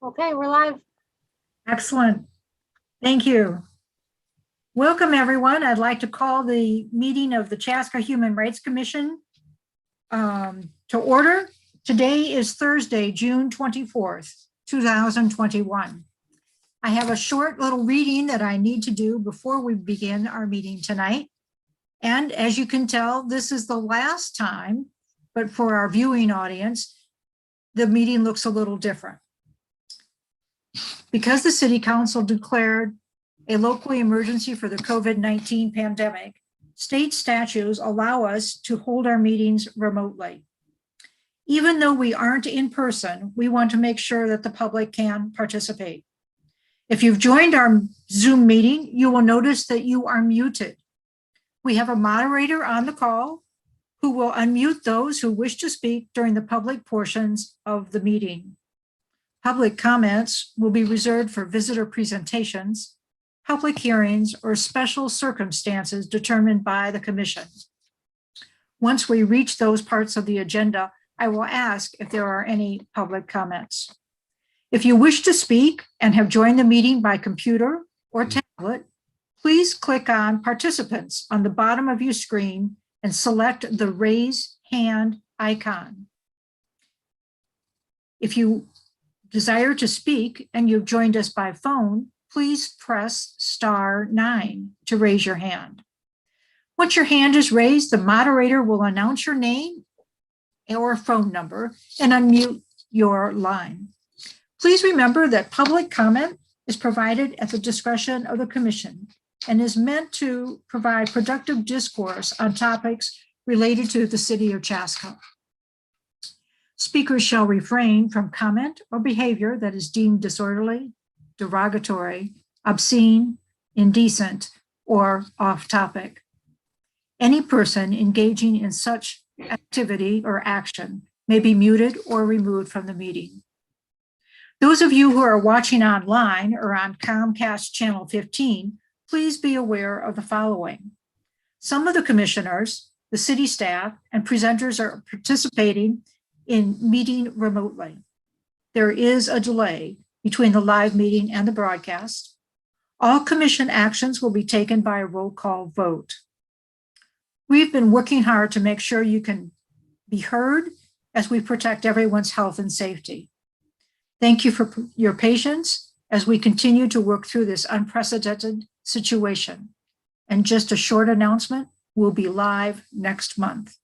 Okay, we're live. Excellent. Thank you. Welcome, everyone. I'd like to call the meeting of the Chaska Human Rights Commission to order. Today is Thursday, June 24th, 2021. I have a short little reading that I need to do before we begin our meeting tonight. And as you can tell, this is the last time, but for our viewing audience, the meeting looks a little different. Because the City Council declared a local emergency for the COVID-19 pandemic, state statutes allow us to hold our meetings remotely. Even though we aren't in person, we want to make sure that the public can participate. If you've joined our Zoom meeting, you will notice that you are muted. We have a moderator on the call who will unmute those who wish to speak during the public portions of the meeting. Public comments will be reserved for visitor presentations, public hearings, or special circumstances determined by the commission. Once we reach those parts of the agenda, I will ask if there are any public comments. If you wish to speak and have joined the meeting by computer or tablet, please click on Participants on the bottom of your screen and select the Raise Hand icon. If you desire to speak and you've joined us by phone, please press *9 to raise your hand. Once your hand is raised, the moderator will announce your name or phone number and unmute your line. Please remember that public comment is provided at the discretion of the commission and is meant to provide productive discourse on topics related to the city of Chaska. Speakers shall refrain from comment or behavior that is deemed disorderly, derogatory, obscene, indecent, or off-topic. Any person engaging in such activity or action may be muted or removed from the meeting. Those of you who are watching online or on Comcast Channel 15, please be aware of the following. Some of the commissioners, the city staff, and presenters are participating in meeting remotely. There is a delay between the live meeting and the broadcast. All commission actions will be taken by a roll call vote. We've been working hard to make sure you can be heard as we protect everyone's health and safety. Thank you for your patience as we continue to work through this unprecedented situation. And just a short announcement, we'll be live next month.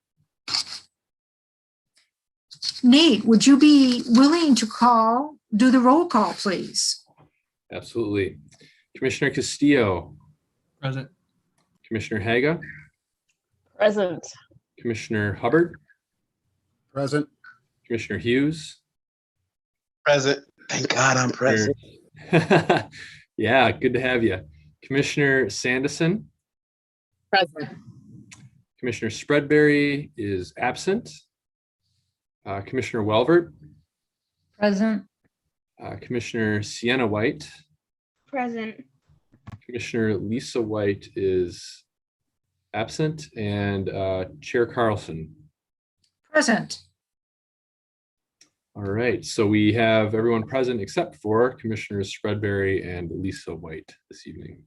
Nate, would you be willing to do the roll call, please? Absolutely. Commissioner Castillo. Present. Commissioner Haga. Present. Commissioner Hubbard. Present. Commissioner Hughes. Present. Thank God I'm present. Yeah, good to have you. Commissioner Sanderson. Present. Commissioner Spreadberry is absent. Commissioner Welvert. Present. Commissioner Sienna White. Present. Commissioner Lisa White is absent, and Chair Carlson. Present. All right, so we have everyone present except for Commissioners Spreadberry and Lisa White this evening.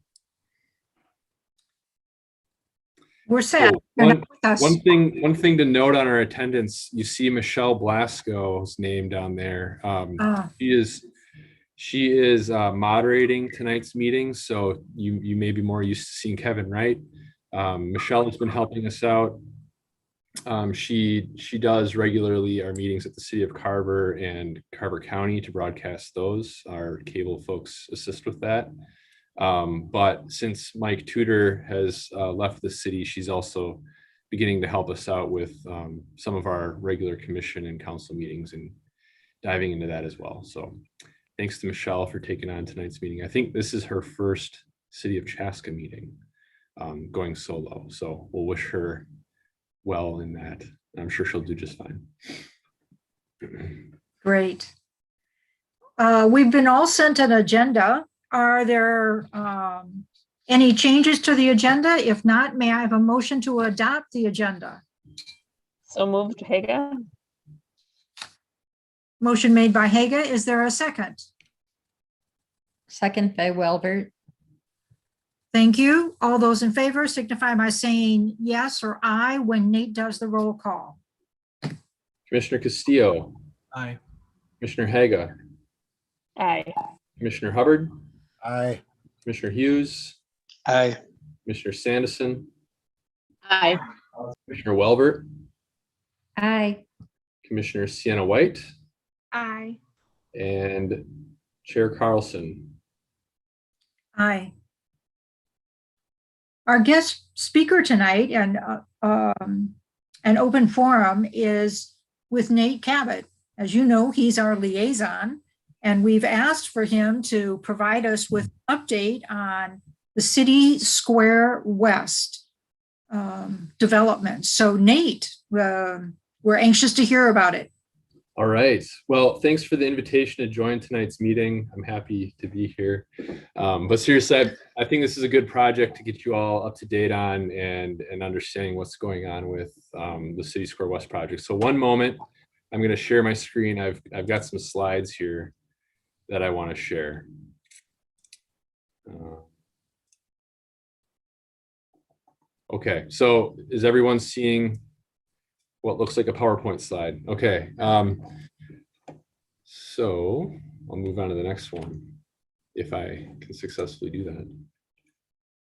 We're set. So one thing to note on our attendance, you see Michelle Blasco's name down there. She is moderating tonight's meeting, so you may be more used to seeing Kevin Wright. Michelle has been helping us out. She does regularly our meetings at the city of Carver and Carver County to broadcast those. Our cable folks assist with that. But since Mike Tudor has left the city, she's also beginning to help us out with some of our regular commission and council meetings and diving into that as well. So thanks to Michelle for taking on tonight's meeting. I think this is her first City of Chaska meeting going solo. So we'll wish her well in that. I'm sure she'll do just fine. Great. We've been all sent an agenda. Are there any changes to the agenda? If not, may I have a motion to adopt the agenda? So moved, Haga. Motion made by Haga. Is there a second? Second by Welbert. Thank you. All those in favor signify by saying yes or aye when Nate does the roll call. Commissioner Castillo, Aye. Commissioner Haga, Aye. Commissioner Hubbard, Aye. Commissioner Hughes, Aye. Commissioner Sanderson, Aye. Commissioner Welbert, Aye. Commissioner Sienna White, Aye. and Chair Carlson. Aye. Our guest speaker tonight and an open forum is with Nate Kabat. As you know, he's our liaison, and we've asked for him to provide us with an update on the City Square West development. So Nate, we're anxious to hear about it. All right. Well, thanks for the invitation to join tonight's meeting. I'm happy to be here. But seriously, I think this is a good project to get you all up to date on and understanding what's going on with the City Square West project. So one moment, I'm going to share my screen. I've got some slides here that I want to share. Okay, so is everyone seeing what looks like a PowerPoint slide? Okay, so I'll move on to the next one if I can successfully do that.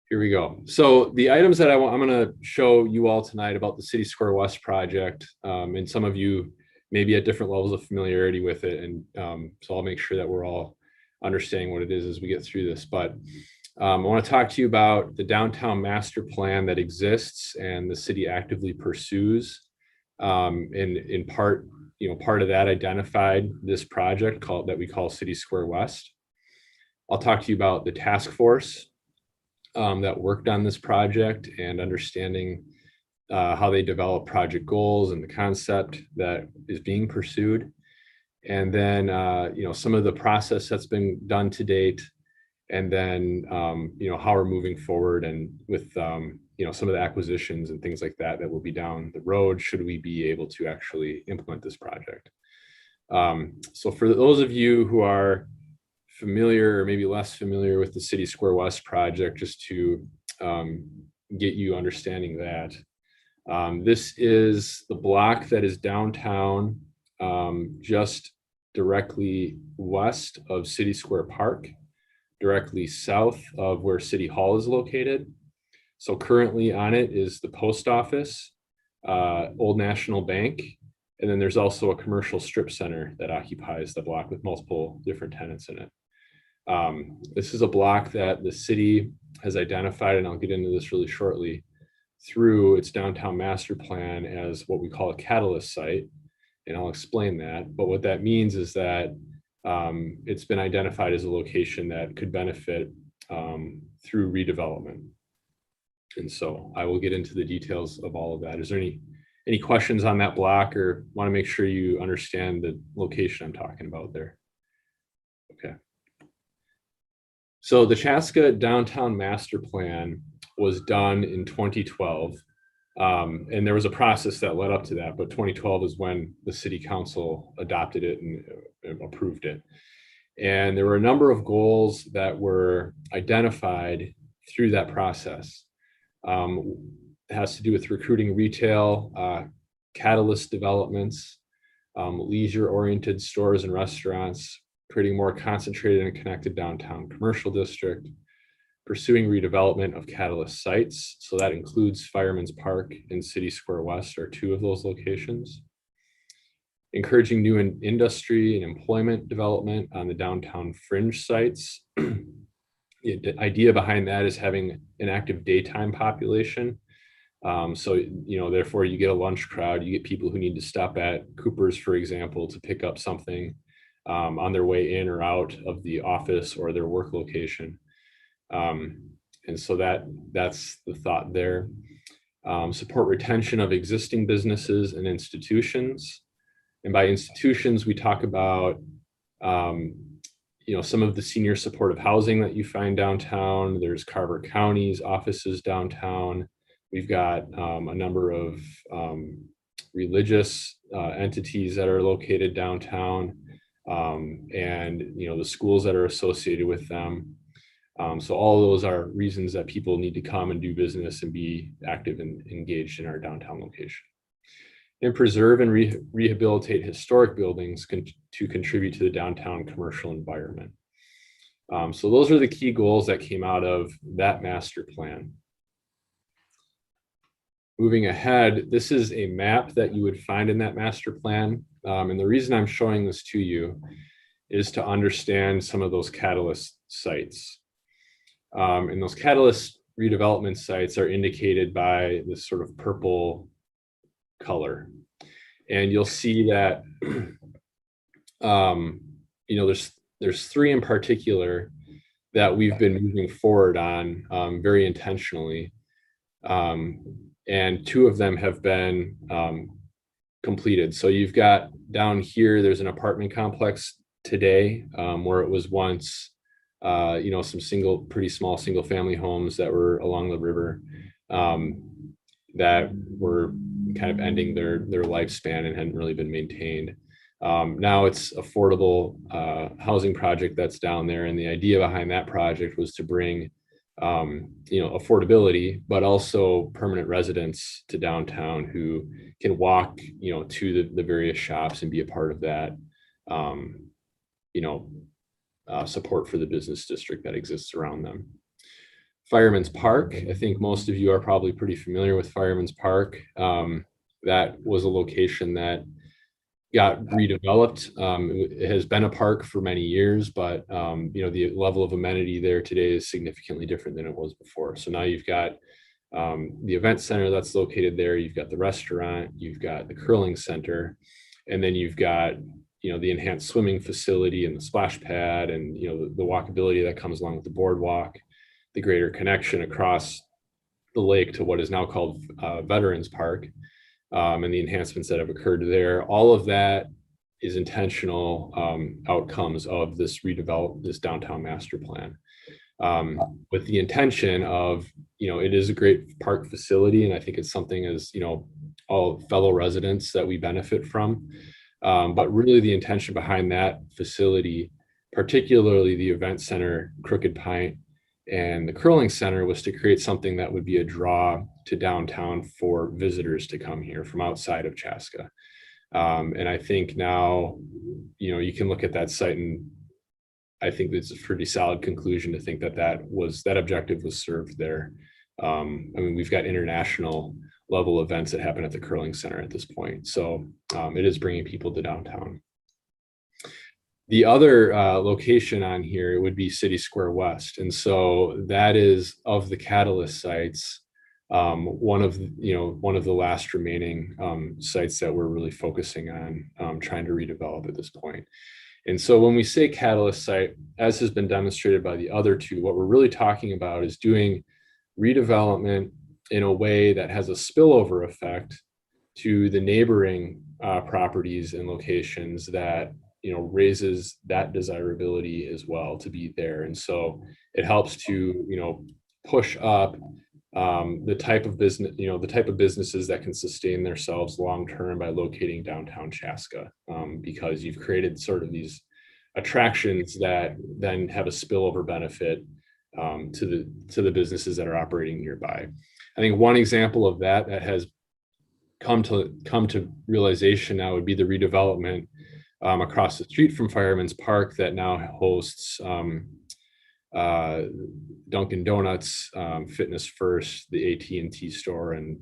Here we go. So the items that I'm going to show you all tonight about the City Square West project, and some of you may be at different levels of familiarity with it, and so I'll make sure that we're all understanding what it is as we get through this. But I want to talk to you about the downtown master plan that exists and the city actively pursues. In part, part of that identified this project that we call City Square West. I'll talk to you about the task force that worked on this project and understanding how they develop project goals and the concept that is being pursued. And then, some of the process that's been done to date, and then, how we're moving forward and with, some of the acquisitions and things like that will be down the road should we be able to actually implement this project. So for those of you who are familiar or maybe less familiar with the City Square West project, just to get you understanding that, this is the block that is downtown, just directly west of City Square Park, directly south of where City Hall is located. So currently on it is the post office, Old National Bank, and then there's also a commercial strip center that occupies the block with multiple different tenants in it. This is a block that the city has identified, and I'll get into this really shortly, through its downtown master plan as what we call a catalyst site, and I'll explain that. But what that means is that it's been identified as a location that could benefit through redevelopment. And so I will get into the details of all of that. Is there any questions on that block, or want to make sure you understand the location I'm talking about there? Okay. So the Chaska Downtown Master Plan was done in 2012. And there was a process that led up to that, but 2012 is when the city council adopted it and approved it. And there were a number of goals that were identified through that process. It has to do with recruiting retail, catalyst developments, leisure-oriented stores and restaurants, creating more concentrated and connected downtown commercial district, pursuing redevelopment of catalyst sites. So that includes Fireman's Park and City Square West are two of those locations. Encouraging new industry and employment development on the downtown fringe sites. The idea behind that is having an active daytime population. So, therefore you get a lunch crowd, you get people who need to stop at Cooper's, for example, to pick up something on their way in or out of the office or their work location. And so that's the thought there. Support retention of existing businesses and institutions. And by institutions, we talk about, some of the senior supportive housing that you find downtown. There's Carver County's offices downtown. We've got a number of religious entities that are located downtown. and the schools that are associated with them. So all those are reasons that people need to come and do business and be active and engaged in our downtown location. And preserve and rehabilitate historic buildings to contribute to the downtown commercial environment. So those are the key goals that came out of that master plan. Moving ahead, this is a map that you would find in that master plan. And the reason I'm showing this to you is to understand some of those catalyst sites. And those catalyst redevelopment sites are indicated by this sort of purple color. And you'll see that, there's three in particular that we've been moving forward on very intentionally. And two of them have been completed. So you've got down here, there's an apartment complex today where it was once, some pretty small single family homes that were along the river that were kind of ending their lifespan and hadn't really been maintained. Now it's affordable housing project that's down there. And the idea behind that project was to bring affordability, but also permanent residents to downtown who can walk, to the various shops and be a part of that, support for the business district that exists around them. Fireman's Park, I think most of you are probably pretty familiar with Fireman's Park. That was a location that got redeveloped. It has been a park for many years, but the level of amenity there today is significantly different than it was before. So now you've got the event center that's located there, you've got the restaurant, you've got the curling center, and then you've got the enhanced swimming facility and the splash pad, and the walkability that comes along with the boardwalk, the greater connection across the lake to what is now called Veterans Park. And the enhancements that have occurred there. All of that is intentional outcomes of this downtown master plan, with the intention of, it is a great park facility. And I think it's something as, all fellow residents that we benefit from. But really the intention behind that facility, particularly the event center, Crooked Pint, and the curling center, was to create something that would be a draw to downtown for visitors to come here from outside of Chaska. And I think now, you can look at that site, and I think it's a pretty solid conclusion to think that objective was served there. We've got international level events that happen at the curling center at this point. So it is bringing people to downtown. The other location on here would be City Square West. And so that is, of the catalyst sites, one of the last remaining sites that we're really focusing on trying to redevelop at this point. And so when we say catalyst site, as has been demonstrated by the other two, what we're really talking about is doing redevelopment in a way that has a spillover effect to the neighboring properties and locations that raises that desirability as well to be there. And so it helps to push up the type of businesses that can sustain themselves long term by locating downtown Chaska, because you've created sort of these attractions that then have a spillover benefit to the businesses that are operating nearby. I think one example of that has come to realization now would be the redevelopment across the street from Fireman's Park that now hosts Dunkin' Donuts, Fitness First, the AT&T store, and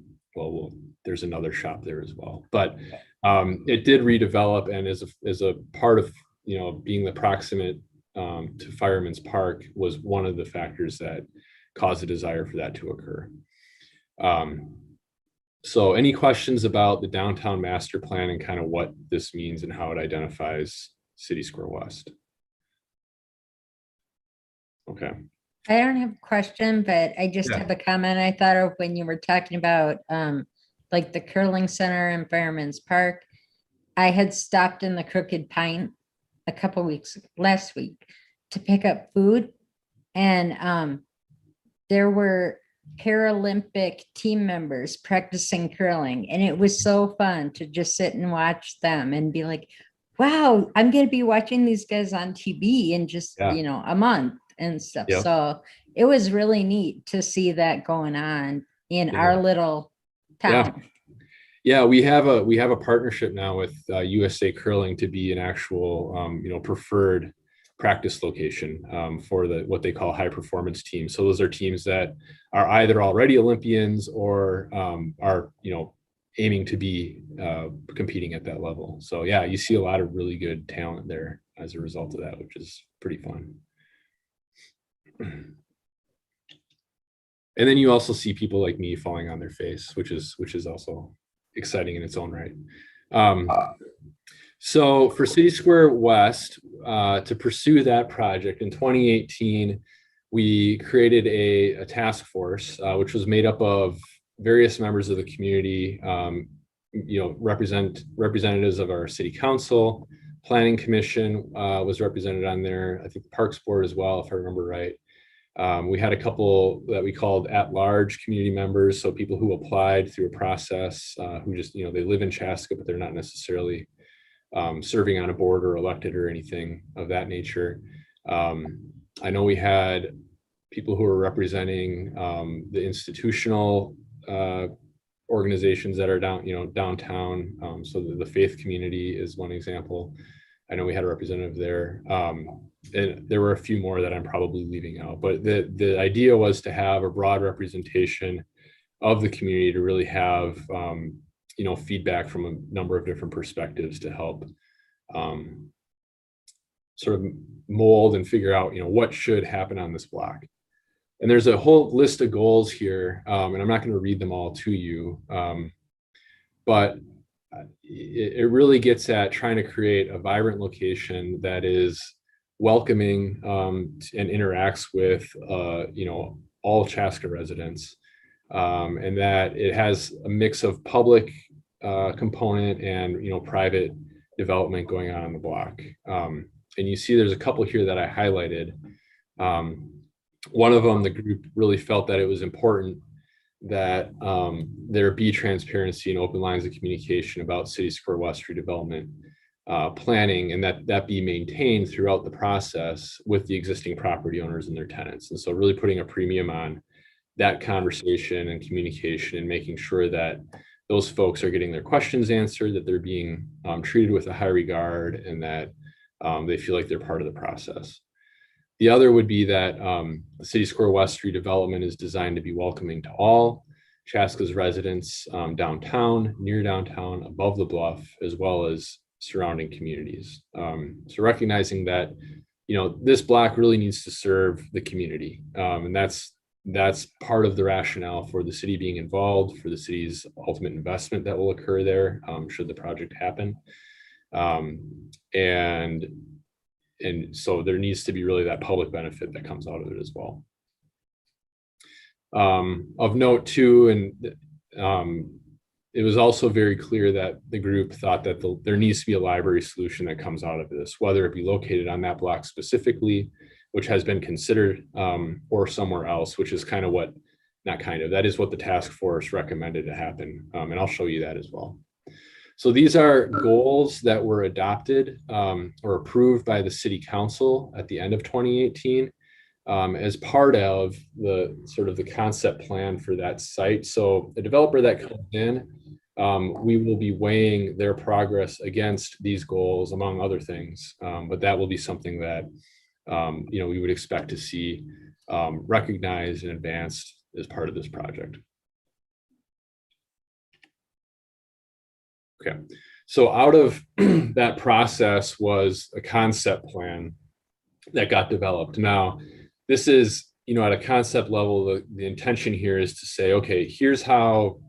there's another shop there as well. But it did redevelop, and as a part of being the proximate to Fireman's Park was one of the factors that caused a desire for that to occur. So any questions about the downtown master plan and kind of what this means and how it identifies City Square West? Okay. I don't have a question, but I just Yeah. have a comment I thought of when you were talking about like the curling center in Fireman's Park. I had stopped in the Crooked Pint last week to pick up food, and there were Paralympic team members practicing curling, and it was so fun to just sit and watch them and be like, wow, I'm gonna be watching these guys on TV in just, Yeah. a month and stuff. Yep. So it was really neat to see that going on in Yeah. our little Yeah. town. Yeah, we have a partnership now with USA Curling to be an actual preferred practice location for what they call high performance teams. So those are teams that are either already Olympians or are aiming to be competing at that level. So yeah, you see a lot of really good talent there as a result of that, which is pretty fun. And then you also see people like me falling on their face, which is also exciting in its own right. So for City Square West, to pursue that project in 2018, we created a task force, which was made up of various members of the community, representatives of our city council, planning commission was represented on there. I think the Parks Board as well, if I remember right. We had a couple that we called at-large community members, so people who applied through a process, who just, they live in Chaska, but they're not necessarily serving on a board or elected or anything of that nature. I know we had people who were representing the institutional organizations that are downtown. So the faith community is one example. I know we had a representative there. And there were a few more that I'm probably leaving out, but the idea was to have a broad representation of the community to really have, feedback from a number of different perspectives to help sort of mold and figure out, what should happen on this block. And there's a whole list of goals here, and I'm not going to read them all to you, but it really gets at trying to create a vibrant location that is welcoming and interacts with all Chaska residents, and that it has a mix of public component and private development going on the block. And you see there's a couple here that I highlighted. One of them, the group really felt that it was important that there be transparency and open lines of communication about City Square West redevelopment planning, and that be maintained throughout the process with the existing property owners and their tenants. And so really putting a premium on that conversation and communication and making sure that those folks are getting their questions answered, that they're being treated with a high regard, and that they feel like they're part of the process. The other would be that the City Square West redevelopment is designed to be welcoming to all Chaska's residents downtown, near downtown, above the bluff, as well as surrounding communities. So recognizing that, this block really needs to serve the community. And that's part of the rationale for the city being involved, for the city's ultimate investment that will occur there should the project happen. And so there needs to be really that public benefit that comes out of it as well. Of note too, and it was also very clear that the group thought that there needs to be a library solution that comes out of this, whether it be located on that block specifically, which has been considered, or somewhere else, which is kind of what, not kind of, that is what the task force recommended to happen. And I'll show you that as well. So these are goals that were adopted or approved by the city council at the end of 2018 as part of the sort of the concept plan for that site. So a developer that comes in, we will be weighing their progress against these goals, among other things. But that will be something that we would expect to see recognized and advanced as part of this project. Okay, so out of that process was a concept plan that got developed. Now, this is, at a concept level, the intention here is to say, okay, here's how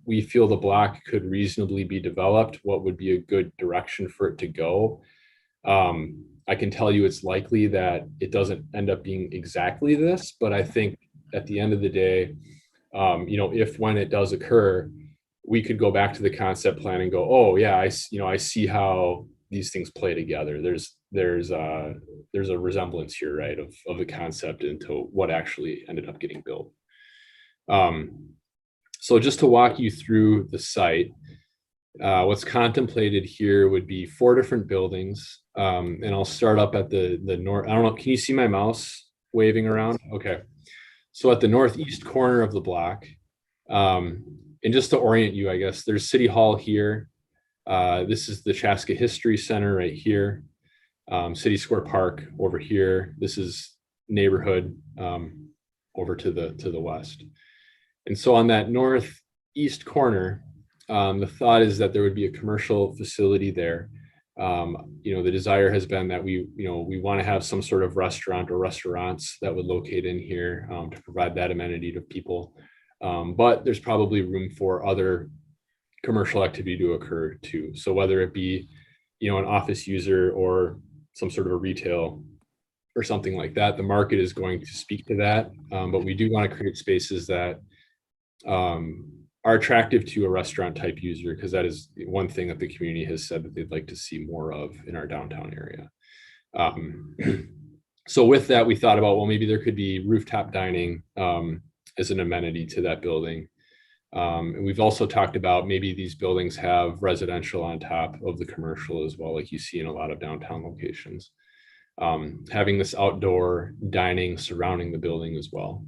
we feel the block could reasonably be developed. What would be a good direction for it to go? I can tell you it's likely that it doesn't end up being exactly this, but I think at the end of the day, if when it does occur, we could go back to the concept plan and go, oh yeah, I see how these things play together. There's a resemblance here, right, of the concept into what actually ended up getting built. So just to walk you through the site, What's contemplated here would be 4 different buildings. And I'll start up at the north. I don't know. Can you see my mouse waving around? Okay. So at the northeast corner of the block, and just to orient you, I guess there's City Hall here. This is the Chaska History Center right here. City Square Park over here. This is neighborhood over to the west. And so on that northeast corner, the thought is that there would be a commercial facility there. The desire has been that we want to have some sort of restaurant or restaurants that would locate in here to provide that amenity to people. But there's probably room for other commercial activity to occur too. So whether it be, an office user or some sort of a retail or something like that, the market is going to speak to that. But we do want to create spaces that are attractive to a restaurant type user, because that is one thing that the community has said that they'd like to see more of in our downtown area. So with that, we thought about, well, maybe there could be rooftop dining as an amenity to that building. And we've also talked about maybe these buildings have residential on top of the commercial as well, like you see in a lot of downtown locations. Having this outdoor dining surrounding the building as well.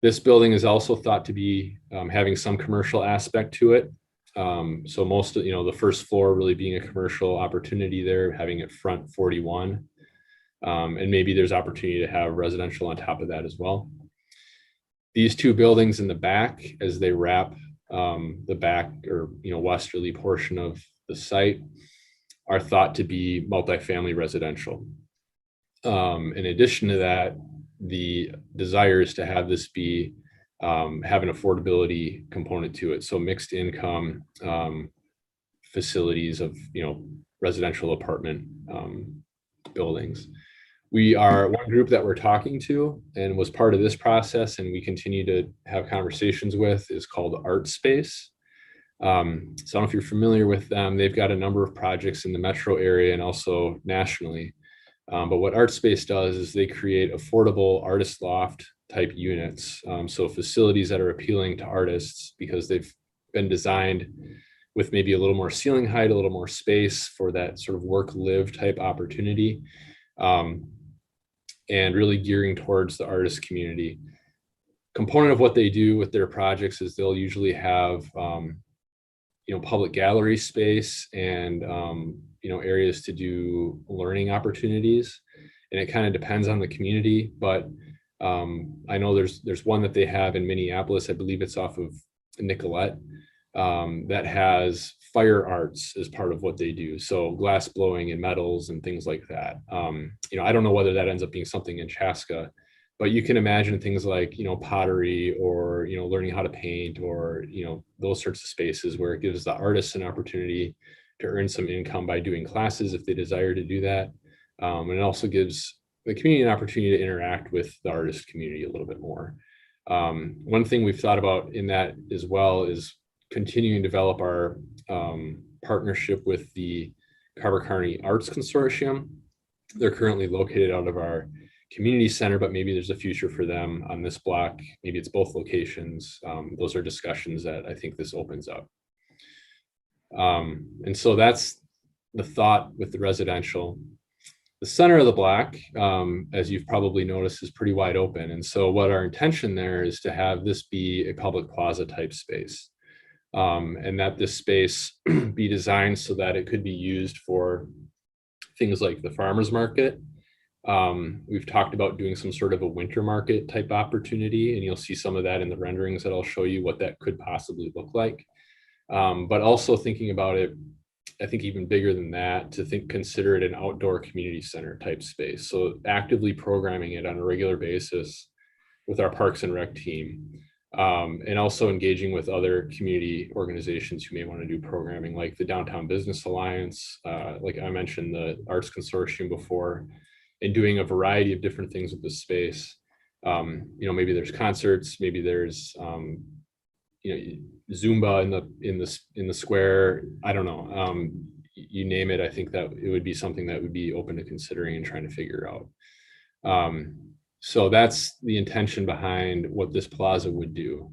This building is also thought to be having some commercial aspect to it. So most of, the first floor really being a commercial opportunity there, having it front 41. And maybe there's opportunity to have residential on top of that as well. These 2 buildings in the back, as they wrap the back or westerly portion of the site, are thought to be multifamily residential. In addition to that, the desire is to have this be have an affordability component to it. So mixed income facilities of residential apartment buildings. We are one group that we're talking to and was part of this process, and we continue to have conversations with, is called Art Space. So I don't know if you're familiar with them. They've got a number of projects in the metro area and also nationally. But what Art Space does is they create affordable artist loft type units. So facilities that are appealing to artists because they've been designed with maybe a little more ceiling height, a little more space for that sort of work live type opportunity. And really gearing towards the artist community. Component of what they do with their projects is they'll usually have, public gallery space and, areas to do learning opportunities. And it kind of depends on the community, but I know there's one that they have in Minneapolis. I believe it's off of Nicolette, that has fire arts as part of what they do. So glass blowing and metals and things like that. I don't know whether that ends up being something in Chaska, but you can imagine things like, pottery or, learning how to paint or, those sorts of spaces where it gives the artists an opportunity to earn some income by doing classes if they desire to do that. And it also gives the community an opportunity to interact with the artist community a little bit more. One thing we've thought about in that as well is continuing to develop our partnership with the Carver County Arts Consortium. They're currently located out of our community center, but maybe there's a future for them on this block. Maybe it's both locations. Those are discussions that I think this opens up. And so that's the thought with the residential. The center of the block, as you've probably noticed, is pretty wide open. And so what our intention there is to have this be a public plaza type space. And that this space be designed so that it could be used for things like the farmers market. We've talked about doing some sort of a winter market type opportunity, and you'll see some of that in the renderings that I'll show you what that could possibly look like. But also thinking about it, I think even bigger than that, to consider it an outdoor community center type space. So actively programming it on a regular basis with our Parks and Rec team. And also engaging with other community organizations who may want to do programming, like the Downtown Business Alliance, like I mentioned, the Arts Consortium before, and doing a variety of different things with the space. Maybe there's concerts, maybe there's Zumba in the square. I don't know. You name it. I think that it would be something that would be open to considering and trying to figure out. So that's the intention behind what this plaza would do.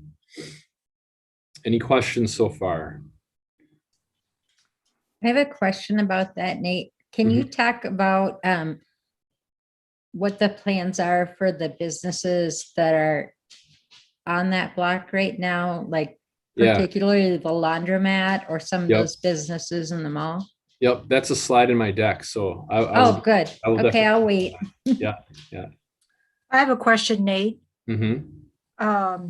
Any questions so far? I have a question about that, Nate. Can you talk about what the plans are for the businesses that are on that block right now? Like Yeah. particularly the laundromat or some of Yep. those businesses in the mall? Yep, that's a slide in my deck. So Oh, good. I will Okay, I'll wait. Yeah. I have a question, Nate. Mm-hmm.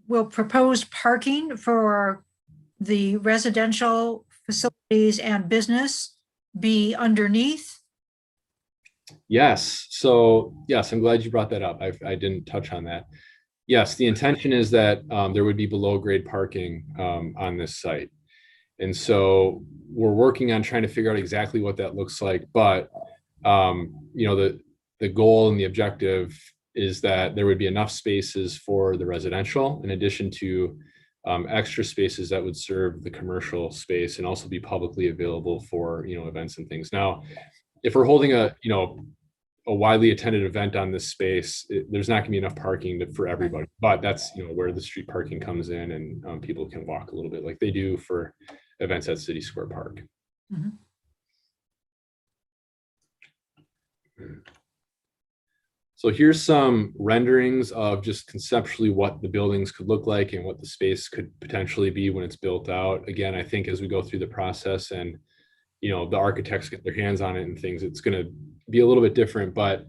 Will proposed parking for the residential facilities and business be underneath? Yes. So yes, I'm glad you brought that up. I didn't touch on that. Yes, the intention is that there would be below grade parking on this site. And so we're working on trying to figure out exactly what that looks like. But the goal and the objective is that there would be enough spaces for the residential in addition to extra spaces that would serve the commercial space and also be publicly available for events and things. Now, if we're holding a widely attended event on this space, there's not going to be enough parking for everybody. But that's where the street parking comes in, and people can walk a little bit like they do for events at City Square Park. Mhm. So here's some renderings of just conceptually what the buildings could look like and what the space could potentially be when it's built out. Again, I think as we go through the process and the architects get their hands on it and things, it's going to be a little bit different. But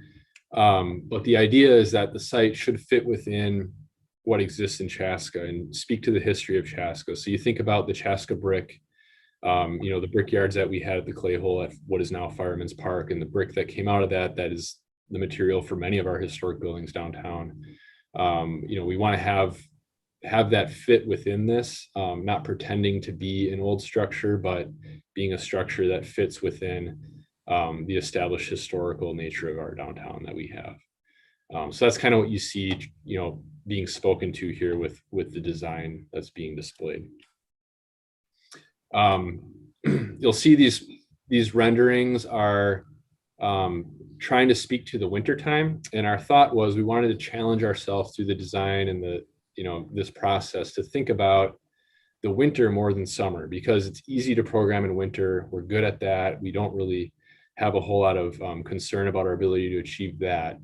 the idea is that the site should fit within what exists in Chaska and speak to the history of Chaska. So you think about the Chaska brick, the brickyards that we had at the clay hole at what is now Fireman's Park, and the brick that came out of that is the material for many of our historic buildings downtown. We want to have that fit within this, not pretending to be an old structure, but being a structure that fits within the established historical nature of our downtown that we have. So that's kind of what you see, being spoken to here with the design that's being displayed. You'll see these renderings are trying to speak to the winter time, and our thought was we wanted to challenge ourselves through the design and this process to think about the winter more than summer, because it's easy to program in winter. We're good at that. We don't really have a whole lot of concern about our ability to achieve that.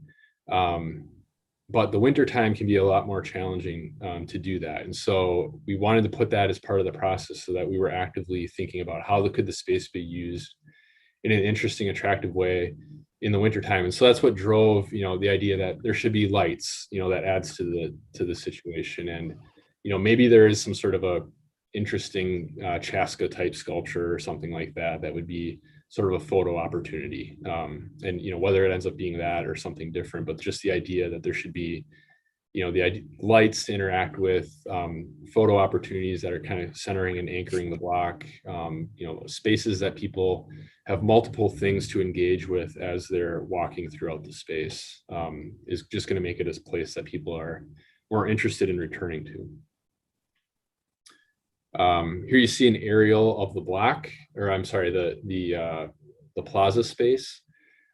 But the winter time can be a lot more challenging to do that. And so we wanted to put that as part of the process so that we were actively thinking about how could the space be used in an interesting, attractive way in the wintertime. And so that's what drove, the idea that there should be lights, that adds to the situation. And, maybe there is some sort of a interesting Chaska type sculpture or something like that would be sort of a photo opportunity. And, whether it ends up being that or something different, but just the idea that there should be, lights to interact with, photo opportunities that are kind of centering and anchoring the block, spaces that people have multiple things to engage with as they're walking throughout the space, is just going to make it a place that people are more interested in returning to. Here you see an aerial of the block, or I'm sorry, the plaza space.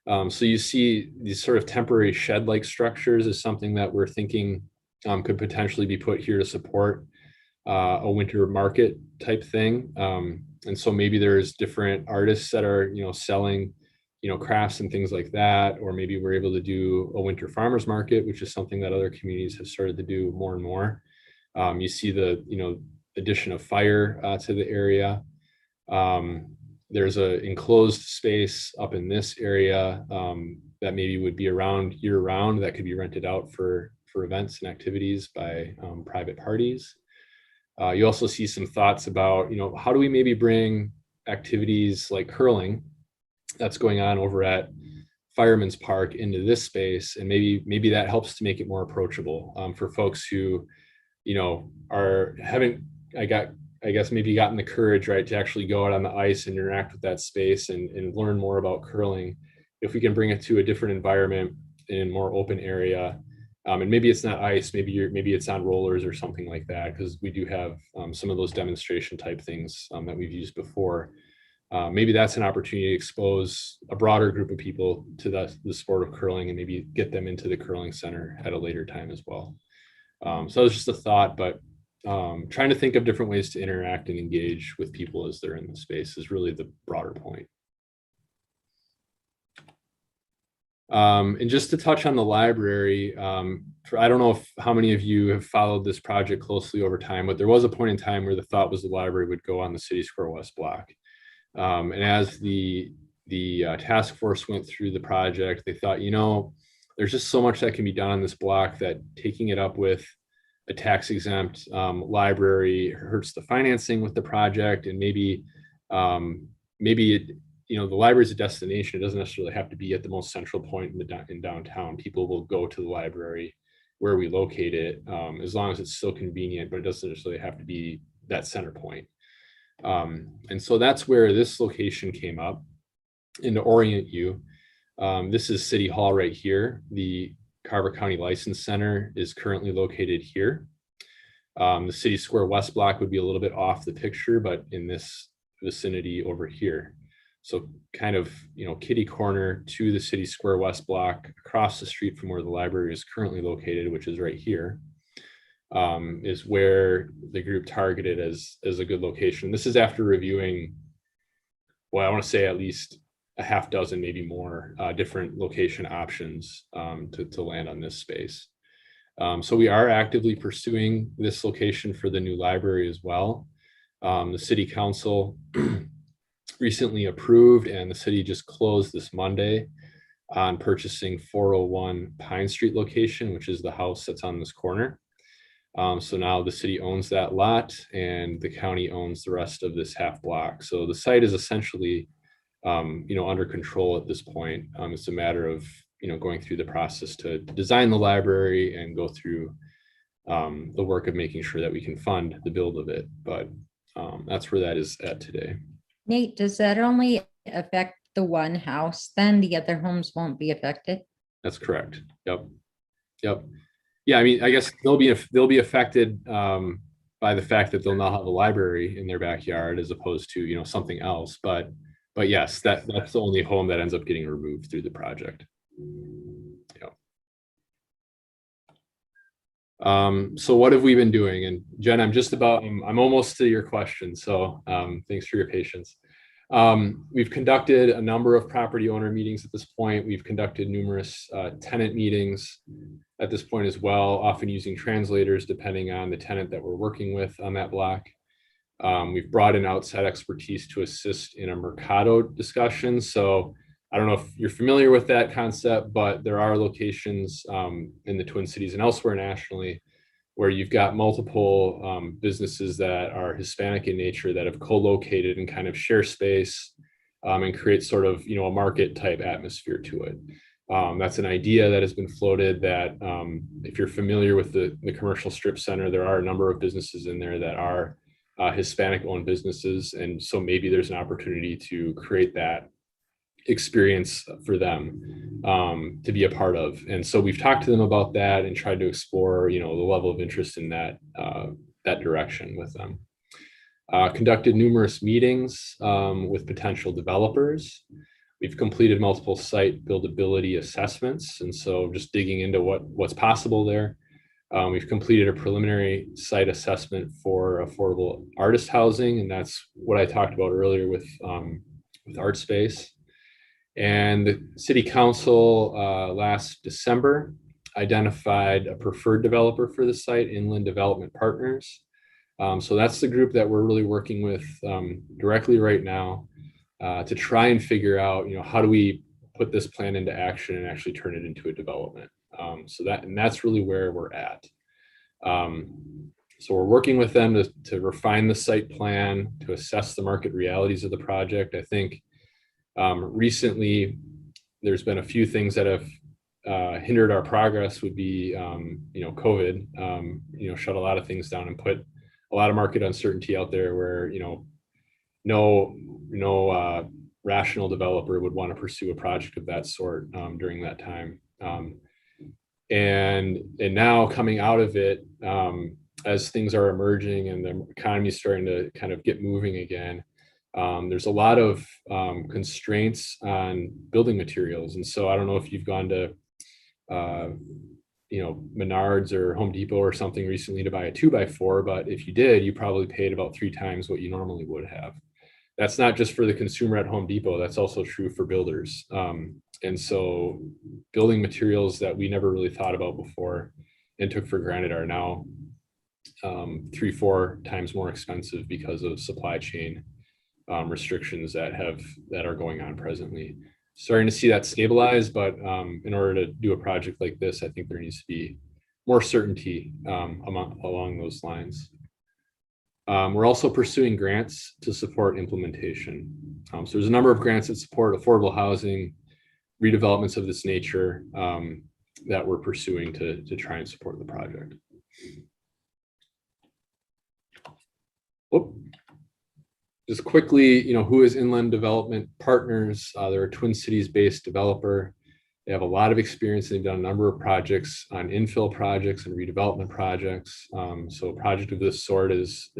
So you see these sort of temporary shed-like structures is something that we're thinking could potentially be put here to support a winter market type thing. And so maybe there's different artists that are, selling, crafts and things like that, or maybe we're able to do a winter farmers market, which is something that other communities have started to do more and more. You see the, addition of fire to the area. There's an enclosed space up in this area that maybe would be around year round that could be rented out for events and activities by private parties. You also see some thoughts about, how do we maybe bring activities like curling that's going on over at Fireman's Park into this space, and maybe that helps to make it more approachable for folks who, haven't, I guess maybe gotten the courage, right, to actually go out on the ice and interact with that space and learn more about curling. If we can bring it to a different environment in a more open area, and maybe it's not ice, maybe it's on rollers or something like that, because we do have some of those demonstration type things that we've used before. Maybe that's an opportunity to expose a broader group of people to the sport of curling and maybe get them into the curling center at a later time as well. So it's just a thought, but trying to think of different ways to interact and engage with people as they're in the space is really the broader point. And just to touch on the library, I don't know how many of you have followed this project closely over time, but there was a point in time where the thought was the library would go on the City Square West block. And as the task force went through the project, they thought, you know, there's just so much that can be done on this block that taking it up with a tax exempt library hurts the financing with the project, and maybe it, you know, the library is a destination. It doesn't necessarily have to be at the most central point in downtown. People will go to the library where we locate it, as long as it's still convenient, but it doesn't necessarily have to be that center point. And so that's where this location came up. And to orient you, this is City Hall right here. The Carver County License Center is currently located here. The City Square West block would be a little bit off the picture, but in this vicinity over here. So kind of, you know, kitty corner to the City Square West block, across the street from where the library is currently located, which is right here, is where the group targeted as a good location. This is after reviewing, well, I want to say at least a half dozen, maybe more, different location options to land on this space. So we are actively pursuing this location for the new library as well. The City Council recently approved, and the city just closed this Monday on purchasing 401 Pine Street location, which is the house that's on this corner. So now the city owns that lot, and the county owns the rest of this half block. So the site is essentially, you know, under control at this point. It's a matter of, you know, going through the process to design the library and go through the work of making sure that we can fund the build of it. But that's where that is at today. Nate, does that only affect the one house? Then the other homes won't be affected? That's correct. Yep. Yeah, I mean, I guess they'll be affected by the fact that they'll now have a library in their backyard as opposed to, you know, something else. But yes, that's the only home that ends up getting removed through the project. So what have we been doing? And Jen, I'm almost to your question. So thanks for your patience. We've conducted a number of property owner meetings at this point. We've conducted numerous tenant meetings at this point as well, often using translators depending on the tenant that we're working with on that block. We've brought in outside expertise to assist in a Mercado discussion. So I don't know if you're familiar with that concept, but there are locations in the Twin Cities and elsewhere nationally where you've got multiple businesses that are Hispanic in nature that have co-located and kind of share space and create sort of, you know, a market type atmosphere to it. That's an idea that has been floated that if you're familiar with the commercial strip center, there are a number of businesses in there that are Hispanic owned businesses. And so maybe there's an opportunity to create that experience for them to be a part of. And so we've talked to them about that and tried to explore, you know, the level of interest in that direction with them. Conducted numerous meetings with potential developers. We've completed multiple site buildability assessments, and so just digging into what's possible there. We've completed a preliminary site assessment for affordable artist housing, and that's what I talked about earlier with Art Space. And the City Council last December identified a preferred developer for the site, Inland Development Partners. So that's the group that we're really working with directly right now to try and figure out, you know, how do we put this plan into action and actually turn it into a development. So that's really where we're at. So we're working with them to refine the site plan, to assess the market realities of the project. I think recently there's been a few things that have hindered our progress. Would be, you know, COVID, you know, shut a lot of things down and put a lot of market uncertainty out there where, you know, no rational developer would want to pursue a project of that sort during that time. And now coming out of it, as things are emerging and the economy is starting to kind of get moving again, there's a lot of constraints on building materials. And so I don't know if you've gone to Menards or Home Depot or something recently to buy a 2x4, but if you did, you probably paid about 3 times what you normally would have. That's not just for the consumer at Home Depot, that's also true for builders. And so building materials that we never really thought about before and took for granted are now 3-4 times more expensive because of supply chain restrictions that are going on presently. Starting to see that stabilize, but in order to do a project like this, I think there needs to be more certainty along those lines. We're also pursuing grants to support implementation. So there's a number of grants that support affordable housing, redevelopments of this nature that we're pursuing to try and support the project. Whoop. Just quickly, who is Inland Development Partners? They're a Twin Cities-based developer. They have a lot of experience. They've done a number of projects on infill projects and redevelopment projects. So a project of this sort is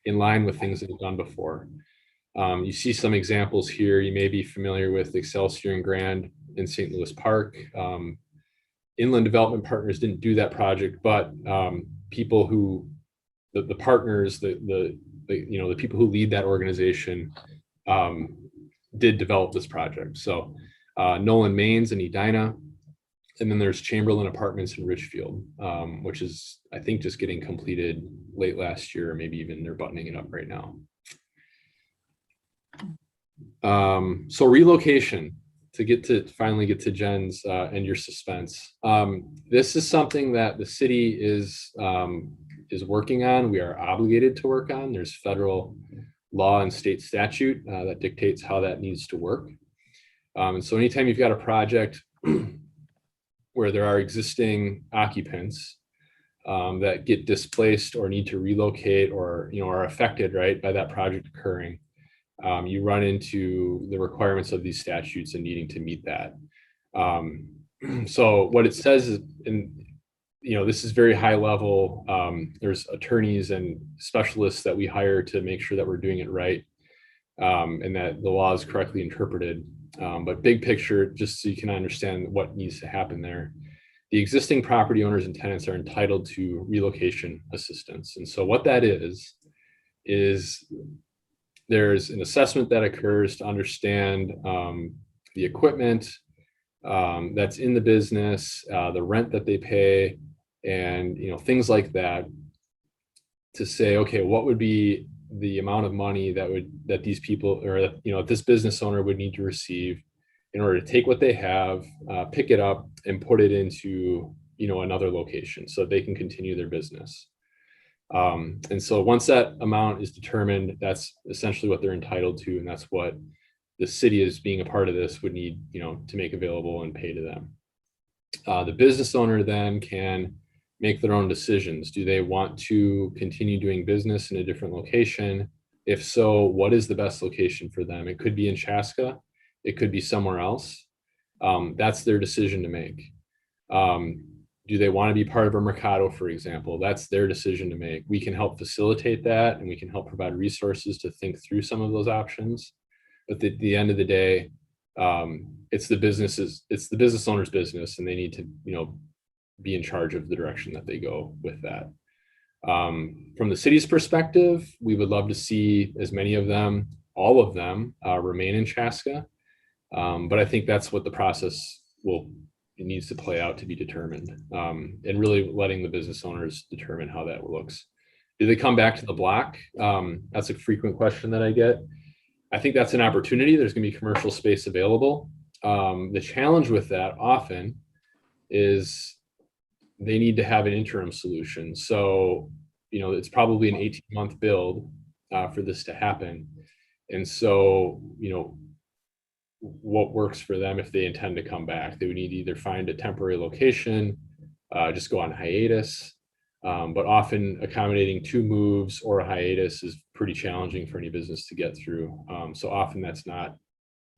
in line with things that they've done before. You see some examples here. You may be familiar with Excelsior and Grand in St. Louis Park. Inland Development Partners didn't do that project, but people who, the partners, the people who lead that organization did develop this project. So Nolan Maines and Edina, and then there's Chamberlain Apartments in Richfield, which is, I think, just getting completed late last year, or maybe even they're buttoning it up right now. So relocation, to finally get to Jen's and your suspense. This is something that the city is working on. We are obligated to work on. There's federal law and state statute that dictates how that needs to work. And so anytime you've got a project where there are existing occupants that get displaced or need to relocate or are affected, right, by that project occurring, you run into the requirements of these statutes and needing to meet that. So what it says is, this is very high level. There's attorneys and specialists that we hire to make sure that we're doing it right and that the law is correctly interpreted. But big picture, just so you can understand what needs to happen there, the existing property owners and tenants are entitled to relocation assistance. And so what that is there's an assessment that occurs to understand the equipment that's in the business, the rent that they pay, and things like that, to say, okay, what would be the amount of money that these people, or this business owner would need to receive in order to take what they have, pick it up and put it into another location so they can continue their business. And so once that amount is determined, that's essentially what they're entitled to, and that's what the city, as being a part of this, would need to make available and pay to them. The business owner then can make their own decisions. Do they want to continue doing business in a different location? If so, what is the best location for them? It could be in Chaska, it could be somewhere else. That's their decision to make. Do they want to be part of a Mercado, for example? That's their decision to make. We can help facilitate that, and we can help provide resources to think through some of those options. But at the end of the day, it's the business owner's business, and they need to, be in charge of the direction that they go with that. From the city's perspective, we would love to see as many of them, all of them, remain in Chaska. But I think that's what the process needs to play out to be determined, and really letting the business owners determine how that looks. Do they come back to the block? That's a frequent question that I get. I think that's an opportunity. There's going to be commercial space available. The challenge with that often is they need to have an interim solution. So, it's probably an 18-month build for this to happen. And so, what works for them if they intend to come back? They would need to either find a temporary location, just go on hiatus. But often accommodating 2 moves or a hiatus is pretty challenging for any business to get through. So often that's not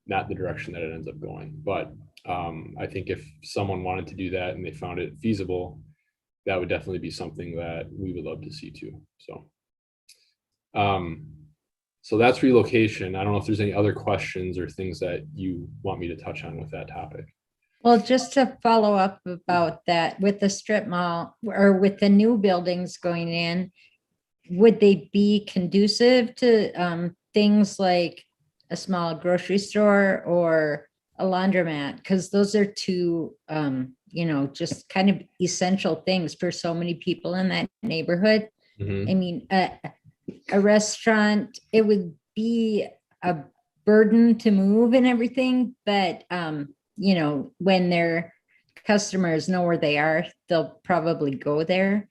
the direction that it ends up going. But I think if someone wanted to do that and they found it feasible, that would definitely be something that we would love to see too. So that's relocation. I don't know if there's any other questions or things that you want me to touch on with that topic. Well, just to follow up about that, with the strip mall or with the new buildings going in, would they be conducive to things like a small grocery store or a laundromat? Because those are two, just kind of essential things for so many people in that neighborhood. Mhm. I mean, a restaurant, it would be a burden to move and everything, but when their customers know where they are, they'll probably go there.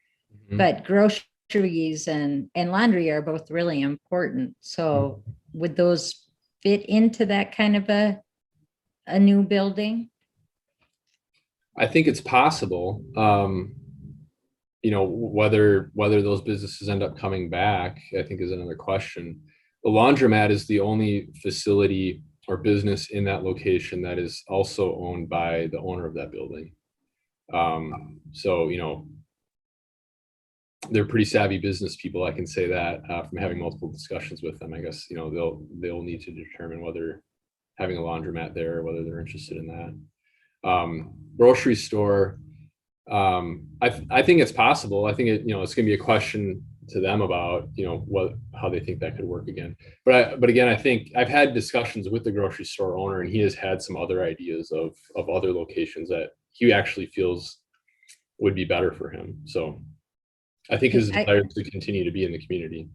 Mhm. But groceries and laundry are both really important. So would those fit into that kind of a new building? I think it's possible. Whether those businesses end up coming back, I think is another question. The laundromat is the only facility or business in that location that is also owned by the owner of that building. So, they're pretty savvy business people. I can say that from having multiple discussions with them. I guess, they'll need to determine whether having a laundromat there, or whether they're interested in that. Grocery store, I think it's possible. I think it's going to be a question to them about how they think that could work again. But again, I think I've had discussions with the grocery store owner, and he has had some other ideas of other locations that he actually feels would be better for him. So I think his desire is to continue to be in the community.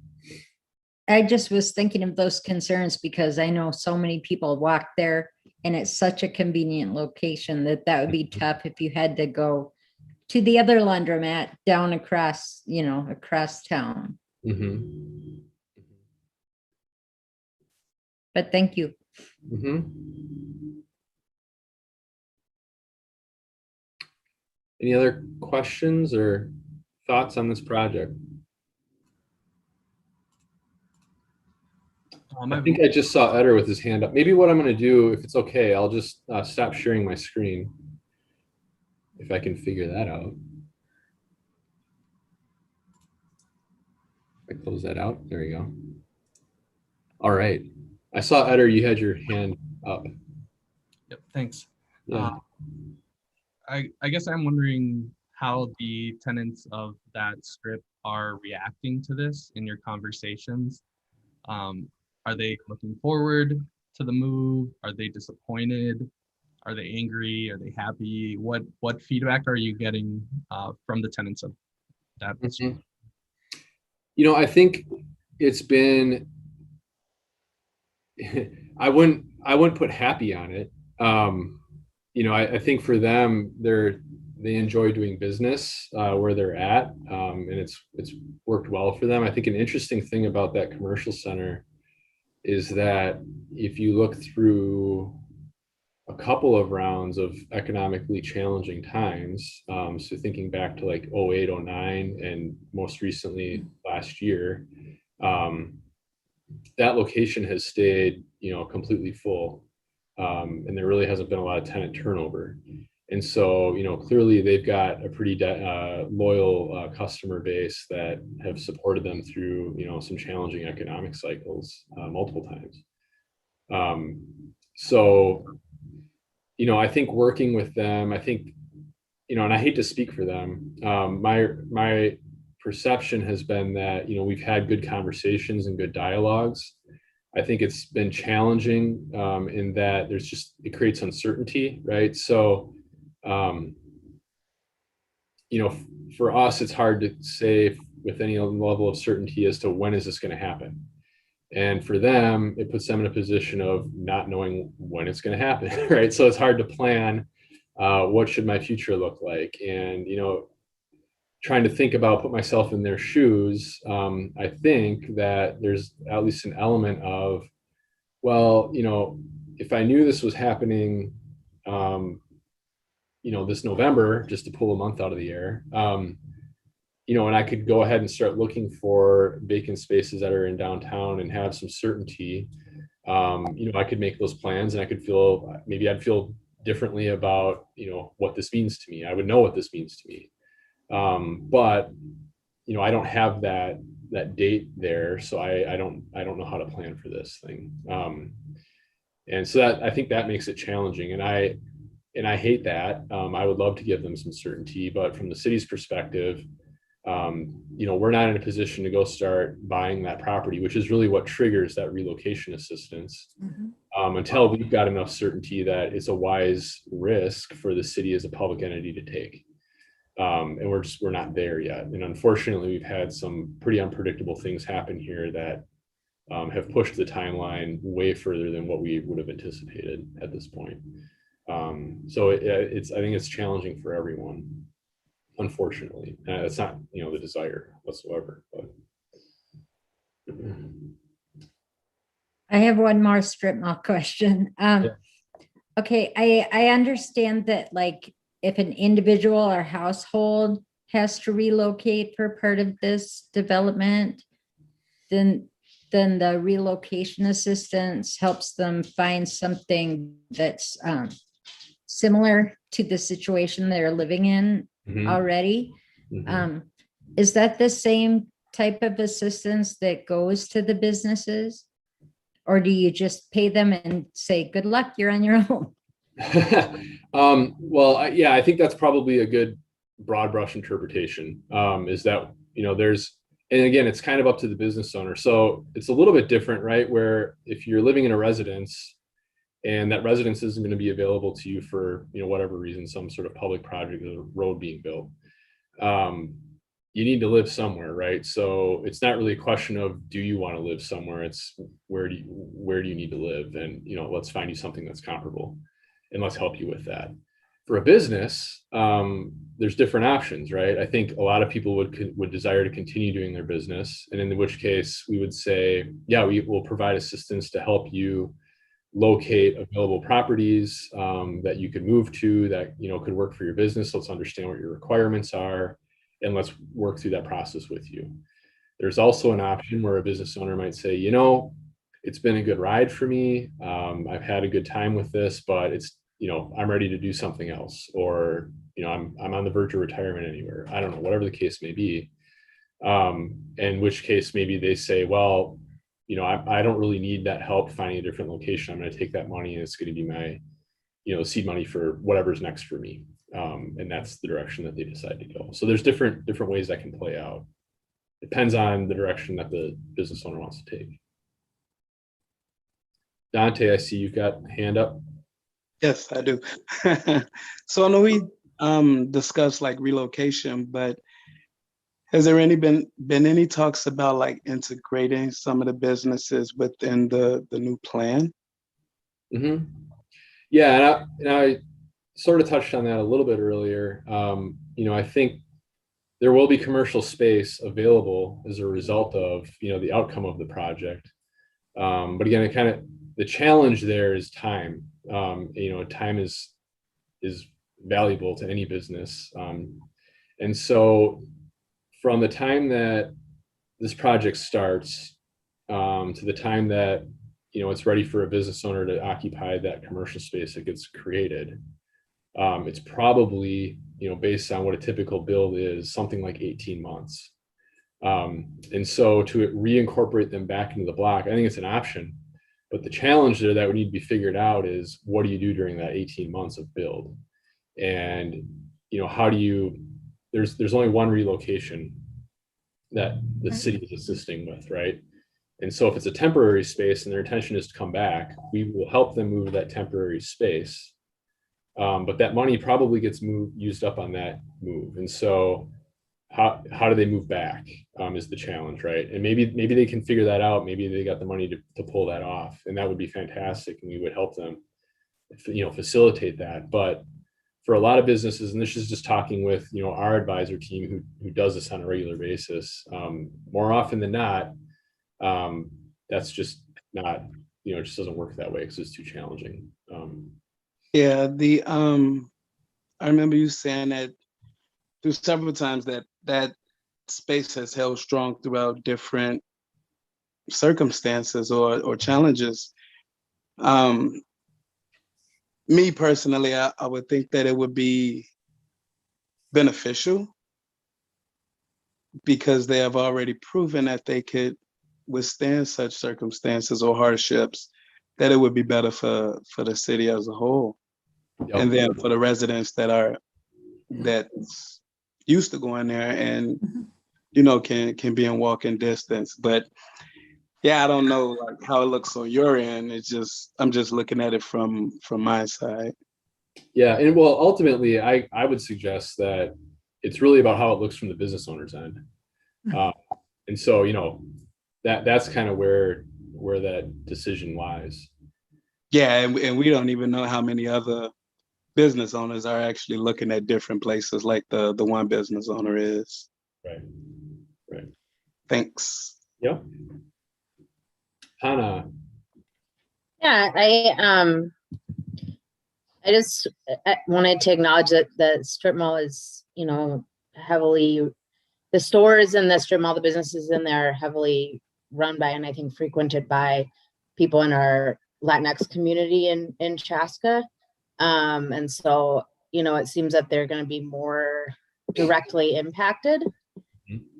I just was thinking of those concerns because I know so many people walk there and it's such a convenient location that would be tough if you had to go to the other laundromat down across town. Mm-hmm. But thank you. Mm-hmm. Any other questions or thoughts on this project? I think I just saw Eder with his hand up. Maybe what I'm going to do, if it's okay, I'll just stop sharing my screen, if I can figure that out. I close that out. There you go. All right. I saw Eder, you had your hand up. Yep, thanks. Yeah. I guess I'm wondering how the tenants of that strip are reacting to this in your conversations. Are they looking forward to the move? Are they disappointed? Are they angry? Are they happy? What feedback are you getting from the tenants of that strip? I think it's been, I wouldn't put happy on it. I think for them, they enjoy doing business where they're at, and it's worked well for them. I think an interesting thing about that commercial center is that if you look through a couple of rounds of economically challenging times, so thinking back to like 08, 09, and most recently last year, that location has stayed, completely full. And there really hasn't been a lot of tenant turnover. And so, clearly they've got a pretty loyal customer base that have supported them through, some challenging economic cycles multiple times. So, I think working with them, and I hate to speak for them, my perception has been that, we've had good conversations and good dialogues. I think it's been challenging in that it creates uncertainty, right? So, for us, it's hard to say with any level of certainty as to when is this going to happen. And for them, it puts them in a position of not knowing when it's going to happen, right? So it's hard to plan what should my future look like. And, trying to put myself in their shoes, I think that there's at least an element of, well, if I knew this was happening, this November, just to pull a month out of the air, and I could go ahead and start looking for vacant spaces that are in downtown and have some certainty, I could make those plans, and I'd feel differently about, what this means to me. I would know what this means to me. But, I don't have that date there. So I don't know how to plan for this thing. And so I think that makes it challenging. And And I hate that. I would love to give them some certainty, but from the city's perspective, we're not in a position to go start buying that property, which is really what triggers that relocation assistance, until we've got enough certainty that it's a wise risk for the city as a public entity to take. And we're not there yet. And unfortunately, we've had some pretty unpredictable things happen here that have pushed the timeline way further than what we would have anticipated at this point. So I think it's challenging for everyone, unfortunately. It's not, the desire whatsoever. But. I have one more strip mall question. Okay, I understand that, like, if an individual or household has to relocate for part of this development, then the relocation assistance helps them find something that's similar to the situation they're living in already. Is that the same type of assistance that goes to the businesses? Or do you just pay them and say, good luck, you're on your own? Well, I think that's probably a good broad brush interpretation, is that, and again, it's kind of up to the business owner. So it's a little bit different, right? Where if you're living in a residence and that residence isn't going to be available to you for, whatever reason, some sort of public project, a road being built, you need to live somewhere, right? So it's not really a question of, do you want to live somewhere? It's where do you need to live? And, let's find you something that's comparable and let's help you with that. For a business, there's different options, right? I think a lot of people would desire to continue doing their business. And in which case we would say, yeah, we will provide assistance to help you locate available properties that you could move to that, could work for your business. Let's understand what your requirements are, and let's work through that process with you. There's also an option where a business owner might say, it's been a good ride for me. I've had a good time with this, but it's, I'm ready to do something else, or, I'm on the verge of retirement anywhere. I don't know, whatever the case may be. In which case maybe they say, well, I don't really need that help finding a different location. I'm going to take that money and it's going to be my, seed money for whatever's next for me. And that's the direction that they decide to go. So there's different ways that can play out. Depends on the direction that the business owner wants to take. Dante, I see you've got a hand up. Yes, I do. So I know we discussed like relocation, but has there been any talks about like integrating some of the businesses within the new plan? Yeah, and I sort of touched on that a little bit earlier. I think there will be commercial space available as a result of, the outcome of the project. But again, the challenge there is time. Time is valuable to any business. And so from the time that this project starts to the time that, it's ready for a business owner to occupy that commercial space that gets created, it's probably, based on what a typical build is, something like 18 months. And so to reincorporate them back into the block, I think it's an option. But the challenge there that would need to be figured out is, what do you do during that 18 months of build? And, how do you, there's only one relocation that the city is assisting with, right? And so if it's a temporary space and their intention is to come back, we will help them move that temporary space. But that money probably gets used up on that move. And so how do they move back is the challenge, right? And maybe they can figure that out. Maybe they got the money to pull that off, and that would be fantastic. And we would help them, facilitate that. But for a lot of businesses, and this is just talking with, our advisor team who does this on a regular basis, more often than not, that's just not, it just doesn't work that way because it's too challenging. Yeah, I remember you saying that through several times that space has held strong throughout different circumstances or challenges. Me personally, I would think that it would be beneficial because they have already proven that they could withstand such circumstances or hardships, that it would be better for the city as a whole. Yep. And then for the residents that's used to going there and, can be in walking distance. But yeah, I don't know like how it looks on your end. I'm just looking at it from my side. Yeah, and well, ultimately, I would suggest that it's really about how it looks from the business owner's end. And so, that's kind of where that decision lies. Yeah, and we don't even know how many other business owners are actually looking at different places like the one business owner is. Right. Thanks. Yep. Hannah. Yeah, I just wanted to acknowledge that the strip mall is, heavily, the stores and the strip mall, the businesses in there are heavily run by and I think frequented by people in our Latinx community in Chaska. And so, it seems that they're going to be more directly impacted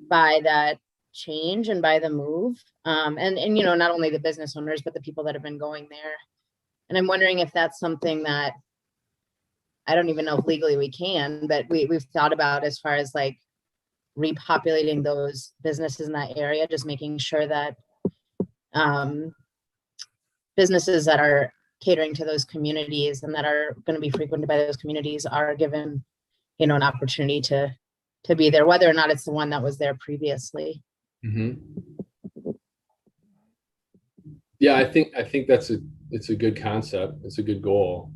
by that change and by the move. And not only the business owners, but the people that have been going there. And I'm wondering if that's something that I don't even know if legally we can, but we've thought about as far as like repopulating those businesses in that area, just making sure that businesses that are catering to those communities and that are going to be frequented by those communities are given, an opportunity to be there, whether or not it's the one that was there previously. Yeah, I think it's a good concept. It's a good goal.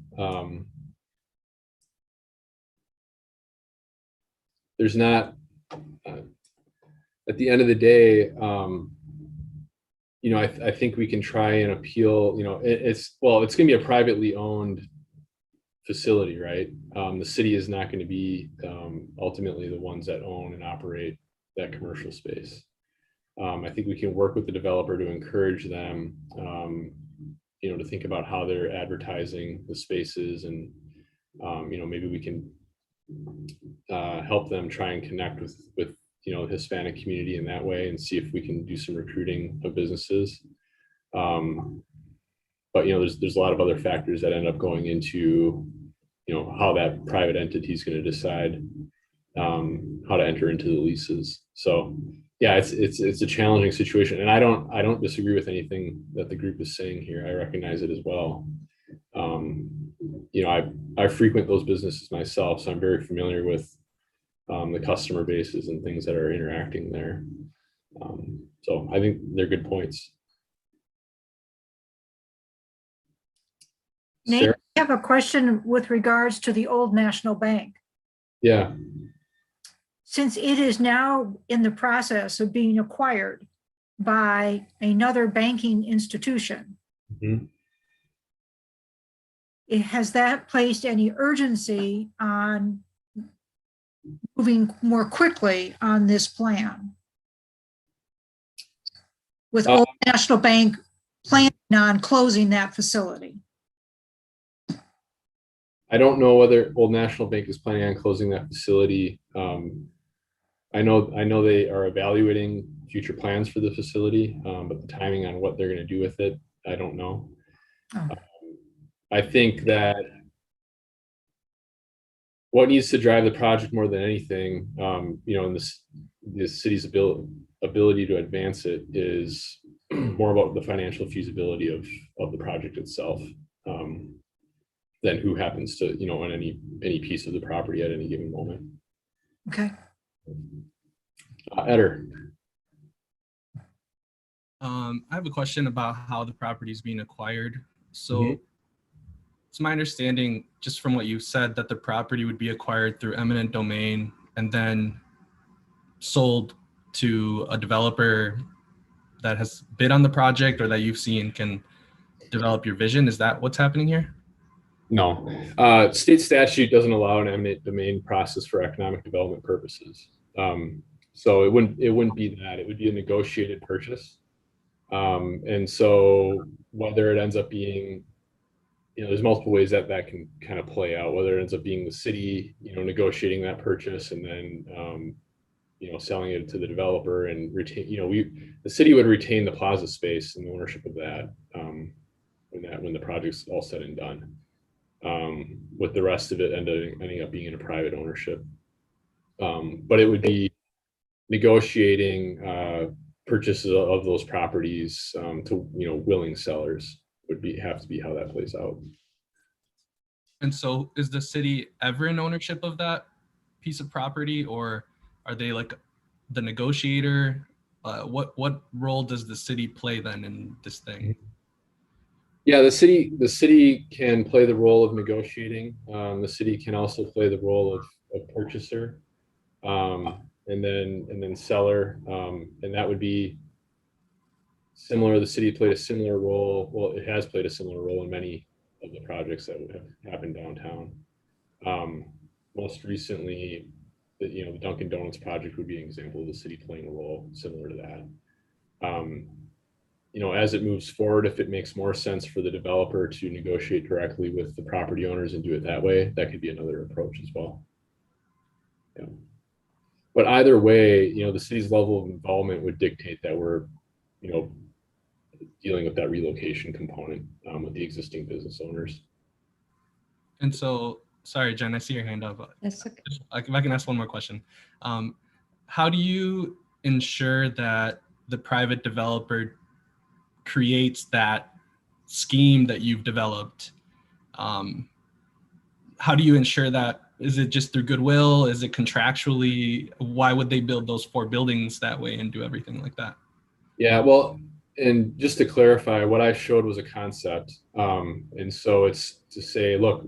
There's not, at the end of the day, I think we can try and appeal, it's going to be a privately owned facility, right? The city is not going to be ultimately the ones that own and operate that commercial space. I think we can work with the developer to encourage them, to think about how they're advertising the spaces and, maybe we can help them try and connect with the Hispanic community in that way and see if we can do some recruiting of businesses. But there's a lot of other factors that end up going into how that private entity is going to decide how to enter into the leases. So yeah, it's a challenging situation, and I don't disagree with anything that the group is saying here. I recognize it as well. I frequent those businesses myself, so I'm very familiar with the customer bases and things that are interacting there. So I think they're good points. Nate, Sarah? I have a question with regards to the Old National Bank. Yeah. Since it is now in the process of being acquired by another banking institution, has that placed any urgency on moving more quickly on this plan? With Old National Bank planning on closing that facility? I don't know whether Old National Bank is planning on closing that facility. I know they are evaluating future plans for the facility, but the timing on what they're going to do with it, I don't know. Oh. I think that what needs to drive the project more than anything, in the city's ability to advance it is more about the financial feasibility of the project itself, than who happens to, own any piece of the property at any given moment. Okay. Eder. I have a question about how the property is being acquired. So it's my understanding, just from what you said, that the property would be acquired through eminent domain and then sold to a developer that has bid on the project or that you've seen can develop your vision. Is that what's happening here? No, state statute doesn't allow an eminent domain process for economic development purposes. So it wouldn't be that. It would be a negotiated purchase. And so whether it ends up being, there's multiple ways that can kind of play out, whether it ends up being the city, negotiating that purchase and then, selling it to the developer and retain, the city would retain the plaza space and the ownership of that, when the project's all said and done. with the rest of it ending up being in a private ownership. But it would be negotiating purchases of those properties to willing sellers would have to be how that plays out. And so is the city ever in ownership of that piece of property, or are they like the negotiator? What role does the city play then in this thing? Yeah, the city can play the role of negotiating. The city can also play the role of purchaser, and then seller, and that would be similar. The city played a similar role. Well, it has played a similar role in many of the projects that would have happened downtown. Most recently, the Dunkin' Donuts project would be an example of the city playing a role similar to that. As it moves forward, if it makes more sense for the developer to negotiate directly with the property owners and do it that way, that could be another approach as well. Yeah. But either way, the city's level of involvement would dictate that we're, dealing with that relocation component with the existing business owners. And so, sorry, Jen, I see your hand up. That's okay. If I can ask one more question. How do you ensure that the private developer creates that scheme that you've developed? How do you ensure that? Is it just through goodwill? Is it contractually? Why would they build those 4 buildings that way and do everything like that? Yeah, well, and just to clarify, what I showed was a concept. And so it's to say, look,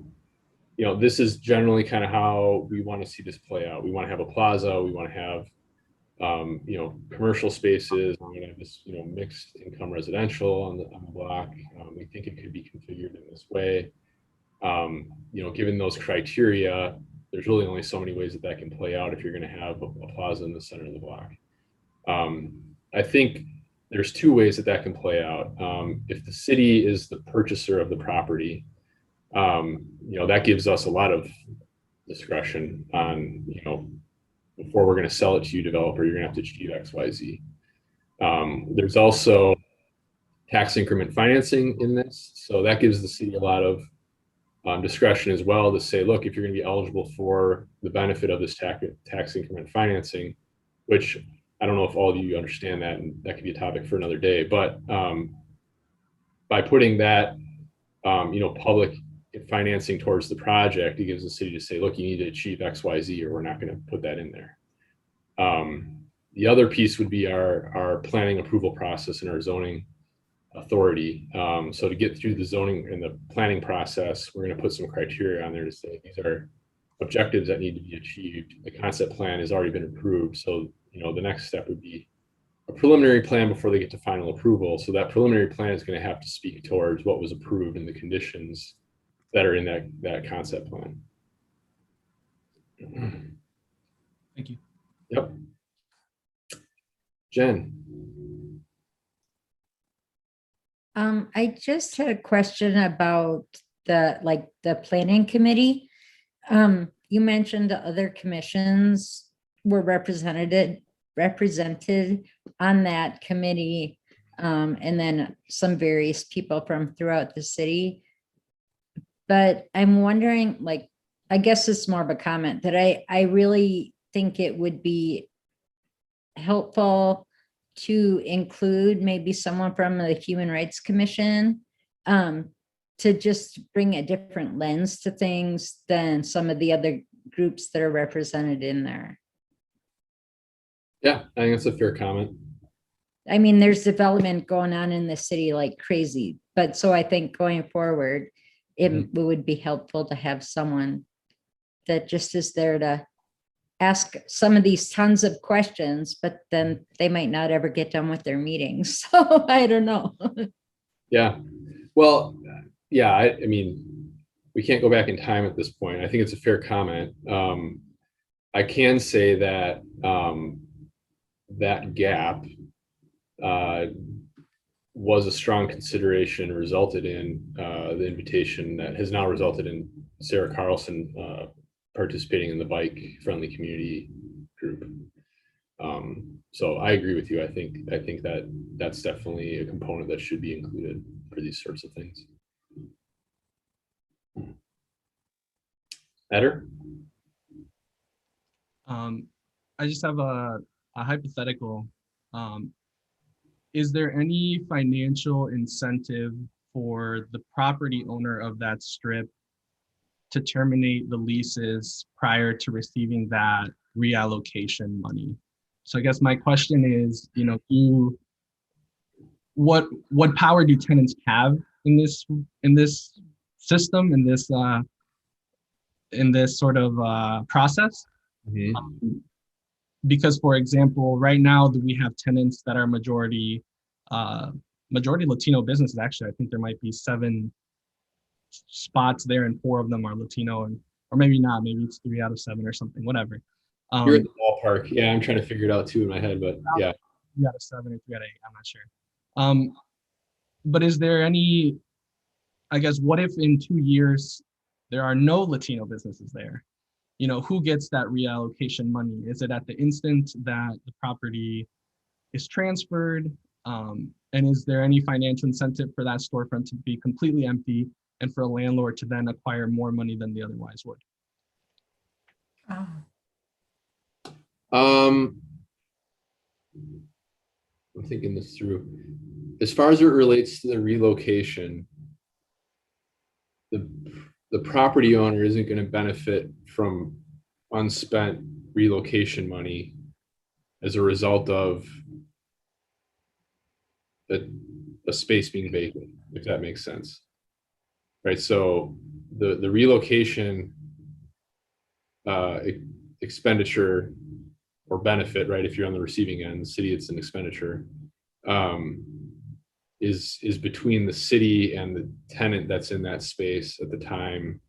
this is generally kind of how we want to see this play out. We want to have a plaza. We want to have, commercial spaces. We're going to have this, mixed income residential on the block. We think it could be configured in this way. Given those criteria, there's really only so many ways that can play out if you're going to have a plaza in the center of the block. I think there's 2 ways that can play out. If the city is the purchaser of the property, that gives us a lot of discretion on, before we're going to sell it to you, developer, you're going to have to achieve X, Y, Z. There's also tax increment financing in this. So that gives the city a lot of discretion as well to say, look, if you're going to be eligible for the benefit of this tax increment financing, which I don't know if all of you understand that, and that could be a topic for another day, but by putting that, public financing towards the project, it gives the city to say, look, you need to achieve X, Y, Z, or we're not going to put that in there. The other piece would be our planning approval process and our zoning authority. So to get through the zoning and the planning process, we're going to put some criteria on there to say these are objectives that need to be achieved. The concept plan has already been approved. So, the next step would be a preliminary plan before they get to final approval. So that preliminary plan is going to have to speak towards what was approved and the conditions that are in that concept plan. Thank you. Yep. Jen. I just had a question about the planning committee. You mentioned the other commissions were represented on that committee, and then some various people from throughout the city. But I'm wondering, I guess it's more of a comment that I really think it would be helpful to include maybe someone from the Human Rights Commission, to just bring a different lens to things than some of the other groups that are represented in there. Yeah, I think that's a fair comment. I mean, there's development going on in the city like crazy, but so I think going forward, it would be helpful to have someone that just is there to ask some of these tons of questions, but then they might not ever get done with their meetings. So I don't know. Yeah. Well, yeah, I mean, we can't go back in time at this point. I think it's a fair comment. I can say that that gap was a strong consideration, resulted in the invitation that has now resulted in Sarah Carlson participating in the bike friendly community group. So I agree with you. I think that that's definitely a component that should be included for these sorts of things. Better? I just have a hypothetical. Is there any financial incentive for the property owner of that strip to terminate the leases prior to receiving that reallocation money? So I guess my question is, what power do tenants have in this system, in this sort of process? Mhm. Because, for example, right now we have tenants that are majority Latino businesses. Actually, I think there might be 7 spots there, and 4 of them are Latino, or maybe not. Maybe it's 3 out of 7 or something. Whatever. You're in the ballpark. Yeah, I'm trying to figure it out too in my head, but yeah. 3 out of 7 or 3 out of 8. I'm not sure. But is there any? I guess, what if in 2 years there are no Latino businesses there? Who gets that reallocation money? Is it at the instant that the property is transferred? And is there any financial incentive for that storefront to be completely empty and for a landlord to then acquire more money than they otherwise would? Oh, I'm thinking this through. As far as it relates to the relocation, the property owner isn't going to benefit from unspent relocation money as a result of a space being vacant, if that makes sense. Right. So the relocation expenditure or benefit, right? If you're on the receiving end, the city, it's an expenditure, is between the city and the tenant that's in that space at the time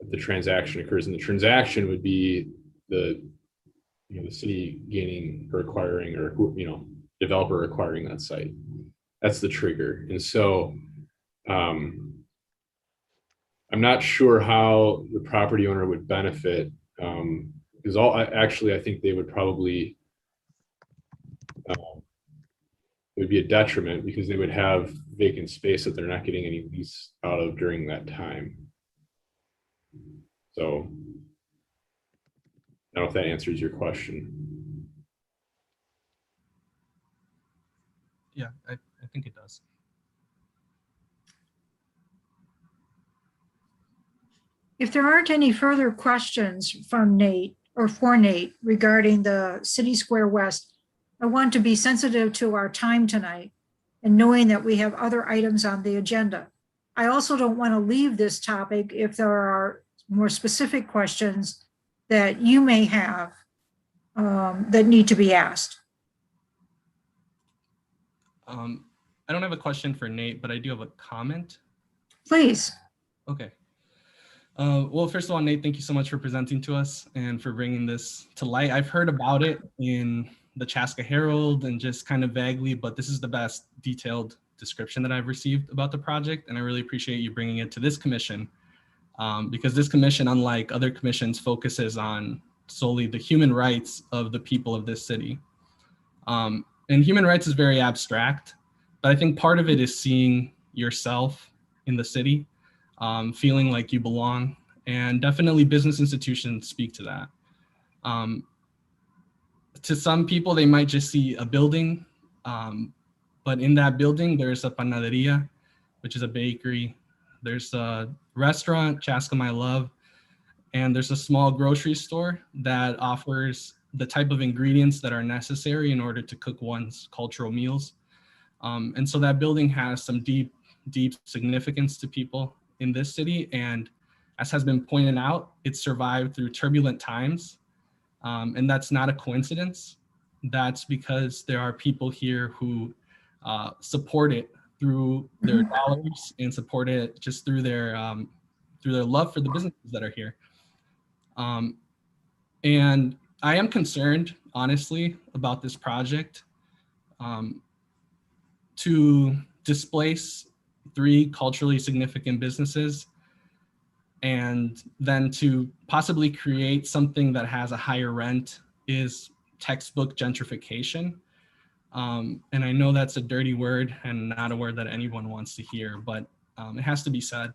that the transaction occurs. And the transaction would be the city gaining or acquiring, or developer acquiring that site. That's the trigger. And so I'm not sure how the property owner would benefit, because I think they would probably, it would be a detriment because they would have vacant space that they're not getting any lease out of during that time. So I don't know if that answers your question. Yeah, I think it does. if there aren't any further questions from Nate or for Nate regarding the City Square West, I want to be sensitive to our time tonight and knowing that we have other items on the agenda. I also don't want to leave this topic if there are more specific questions that you may have that need to be asked. I don't have a question for Nate, but I do have a comment. Please. Okay. Well, first of all, Nate, thank you so much for presenting to us and for bringing this to light. I've heard about it in the Chaska Herald and just kind of vaguely, but this is the best detailed description that I've received about the project. And I really appreciate you bringing it to this commission, because this commission, unlike other commissions, focuses on solely the human rights of the people of this city. And human rights is very abstract, but I think part of it is seeing yourself in the city, feeling like you belong, and definitely business institutions speak to that. To some people, they might just see a building, but in that building, there's a panaderia, which is a bakery. There's a restaurant, Chaska My Love, and there's a small grocery store that offers the type of ingredients that are necessary in order to cook one's cultural meals. And so that building has some deep significance to people in this city. And as has been pointed out, it survived through turbulent times. And that's not a coincidence. That's because there are people here who support it through their dollars and support it just through their love for the businesses that are here. And I am concerned, honestly, about this project to displace 3 culturally significant businesses and then to possibly create something that has a higher rent is textbook gentrification. And I know that's a dirty word and not a word that anyone wants to hear, but it has to be said.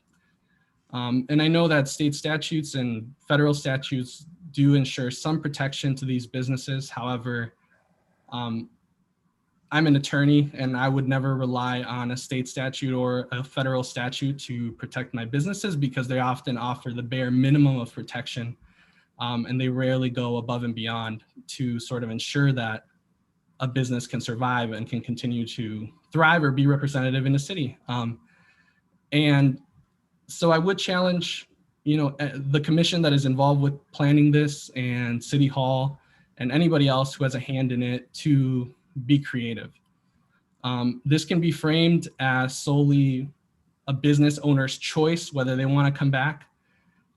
And I know that state statutes and federal statutes do ensure some protection to these businesses. However, I'm an attorney and I would never rely on a state statute or a federal statute to protect my businesses because they often offer the bare minimum of protection. And they rarely go above and beyond to sort of ensure that a business can survive and can continue to thrive or be representative in a city. And so I would challenge, the commission that is involved with planning this and City Hall and anybody else who has a hand in it to be creative. This can be framed as solely a business owner's choice, whether they want to come back.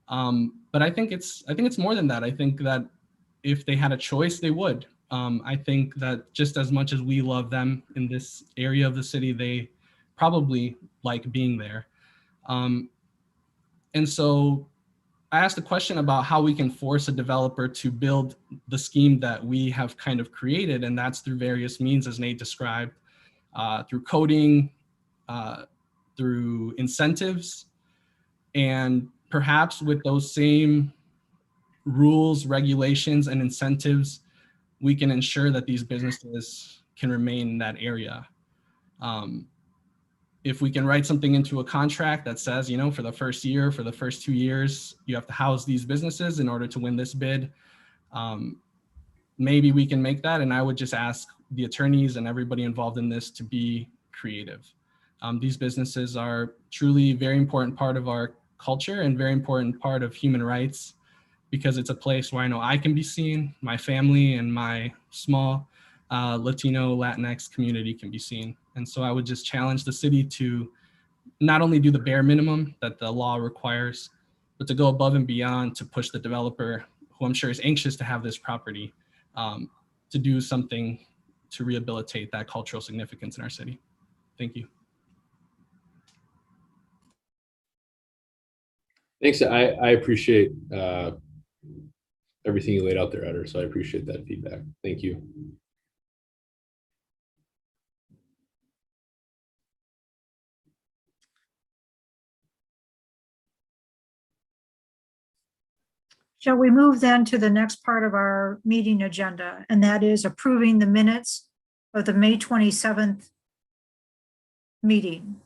But I think it's more than that. I think that if they had a choice, they would. I think that just as much as we love them in this area of the city, they probably like being there. And so I asked a question about how we can force a developer to build the scheme that we have kind of created, and that's through various means, as Nate described, through coding, through incentives, and perhaps with those same rules, regulations, and incentives, we can ensure that these businesses can remain in that area. If we can write something into a contract that says, for the first year, for the first 2 years, you have to house these businesses in order to win this bid, maybe we can make that. And I would just ask the attorneys and everybody involved in this to be creative. These businesses are truly a very important part of our culture and very important part of human rights, because it's a place where I know I can be seen, my family and my small Latino, Latinx community can be seen. And so I would just challenge the city to not only do the bare minimum that the law requires, but to go above and beyond to push the developer, who I'm sure is anxious to have this property, to do something to rehabilitate that cultural significance in our city. Thank you. Thanks. I appreciate everything you laid out there, Eder, so I appreciate that feedback. Thank you. Shall we move then to the next part of our meeting agenda, and that is approving the minutes of the May 27th meeting?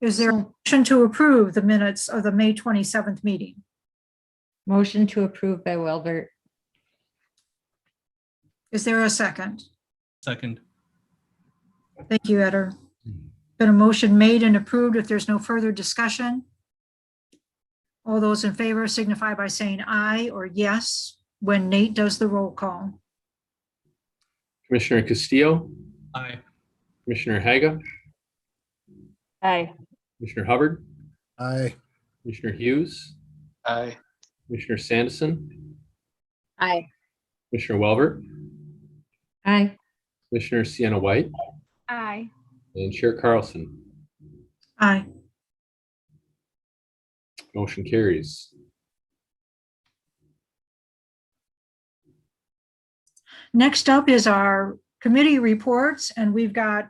Is there a motion to approve the minutes of the May 27th meeting? Motion to approve by Welbert. Is there a second? Second. Thank you, Eder. Been a motion made and approved. If there's no further discussion, all those in favor signify by saying aye or yes when Nate does the roll call. Commissioner Castillo, Aye. Commissioner Haga, Aye. Commissioner Hubbard, Aye. Commissioner Hughes, Aye. Commissioner Sanderson, Aye. Commissioner Welver, Aye. Commissioner Sienna White, Aye. and Chair Carlson. Aye. Motion carries. Next up is our committee reports, and we've got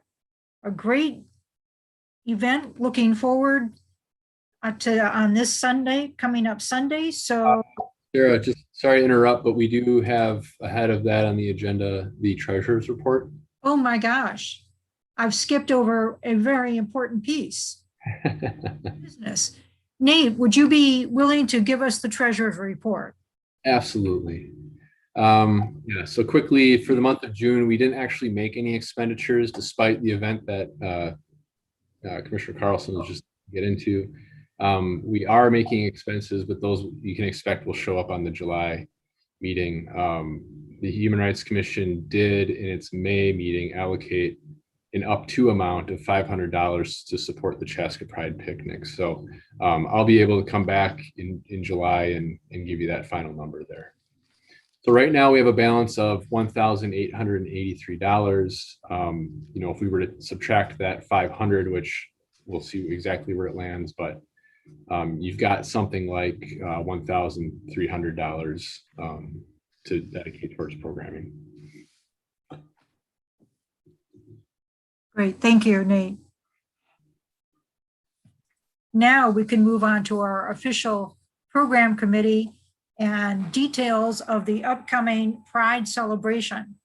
a great event looking forward to on this Sunday, coming up Sunday. So Sarah, just sorry to interrupt, but we do have ahead of that on the agenda, the treasurer's report. oh my gosh, I've skipped over a very important piece. Business. Nate, would you be willing to give us the treasurer's report? Absolutely. Yeah, so quickly, for the month of June, we didn't actually make any expenditures despite the event that Commissioner Carlson will just get into. We are making expenses, but those you can expect will show up on the July meeting. The Human Rights Commission did in its May meeting allocate an up to amount of $500 to support the Chaska Pride picnic. So I'll be able to come back in July and give you that final number there. So right now we have a balance of $1,883. If we were to subtract that 500, which we'll see exactly where it lands, but you've got something like $1,300 to dedicate towards programming. Great, thank you, Nate. Now we can move on to our official program committee and details of the upcoming Pride celebration.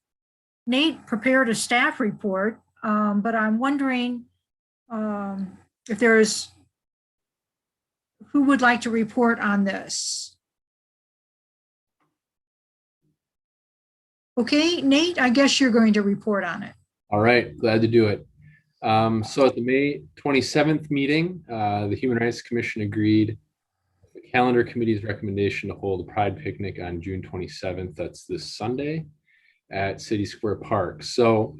Nate prepared a staff report, but I'm wondering if there's, who would like to report on this? Okay, Nate, I guess you're going to report on it. All right, glad to do it. So at the May 27th meeting, the Human Rights Commission agreed with the calendar committee's recommendation to hold a Pride picnic on June 27th. That's this Sunday at City Square Park. So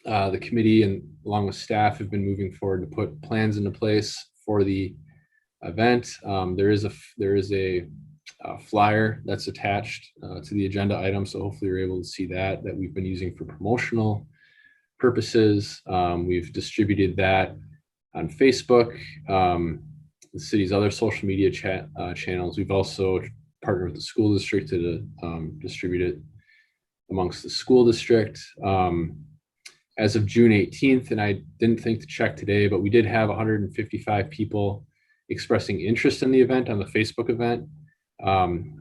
the committee and along with staff have been moving forward to put plans into place for the event. There is a flyer that's attached to the agenda item. So hopefully you're able to see that we've been using for promotional purposes. We've distributed that on Facebook, the city's other social media channels. We've also partnered with the school district to distribute it amongst the school district. As of June 18th, and I didn't think to check today, but we did have 155 people expressing interest in the event on the Facebook event.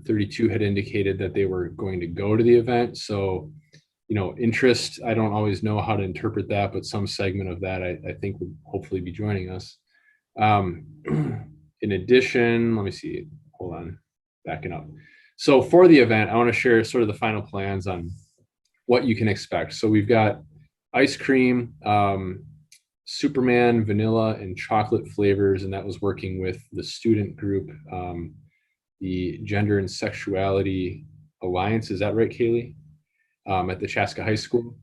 32 had indicated that they were going to go to the event. So, you know, interest, I don't always know how to interpret that, but some segment of that I think would hopefully be joining us. In addition, let me see, hold on, backing up. So for the event, I want to share sort of the final plans on what you can expect. So we've got ice cream, Superman, vanilla, and chocolate flavors, and that was working with the student group, the Gender and Sexuality Alliance. Is that right, Kaylee? At the Chaska High School.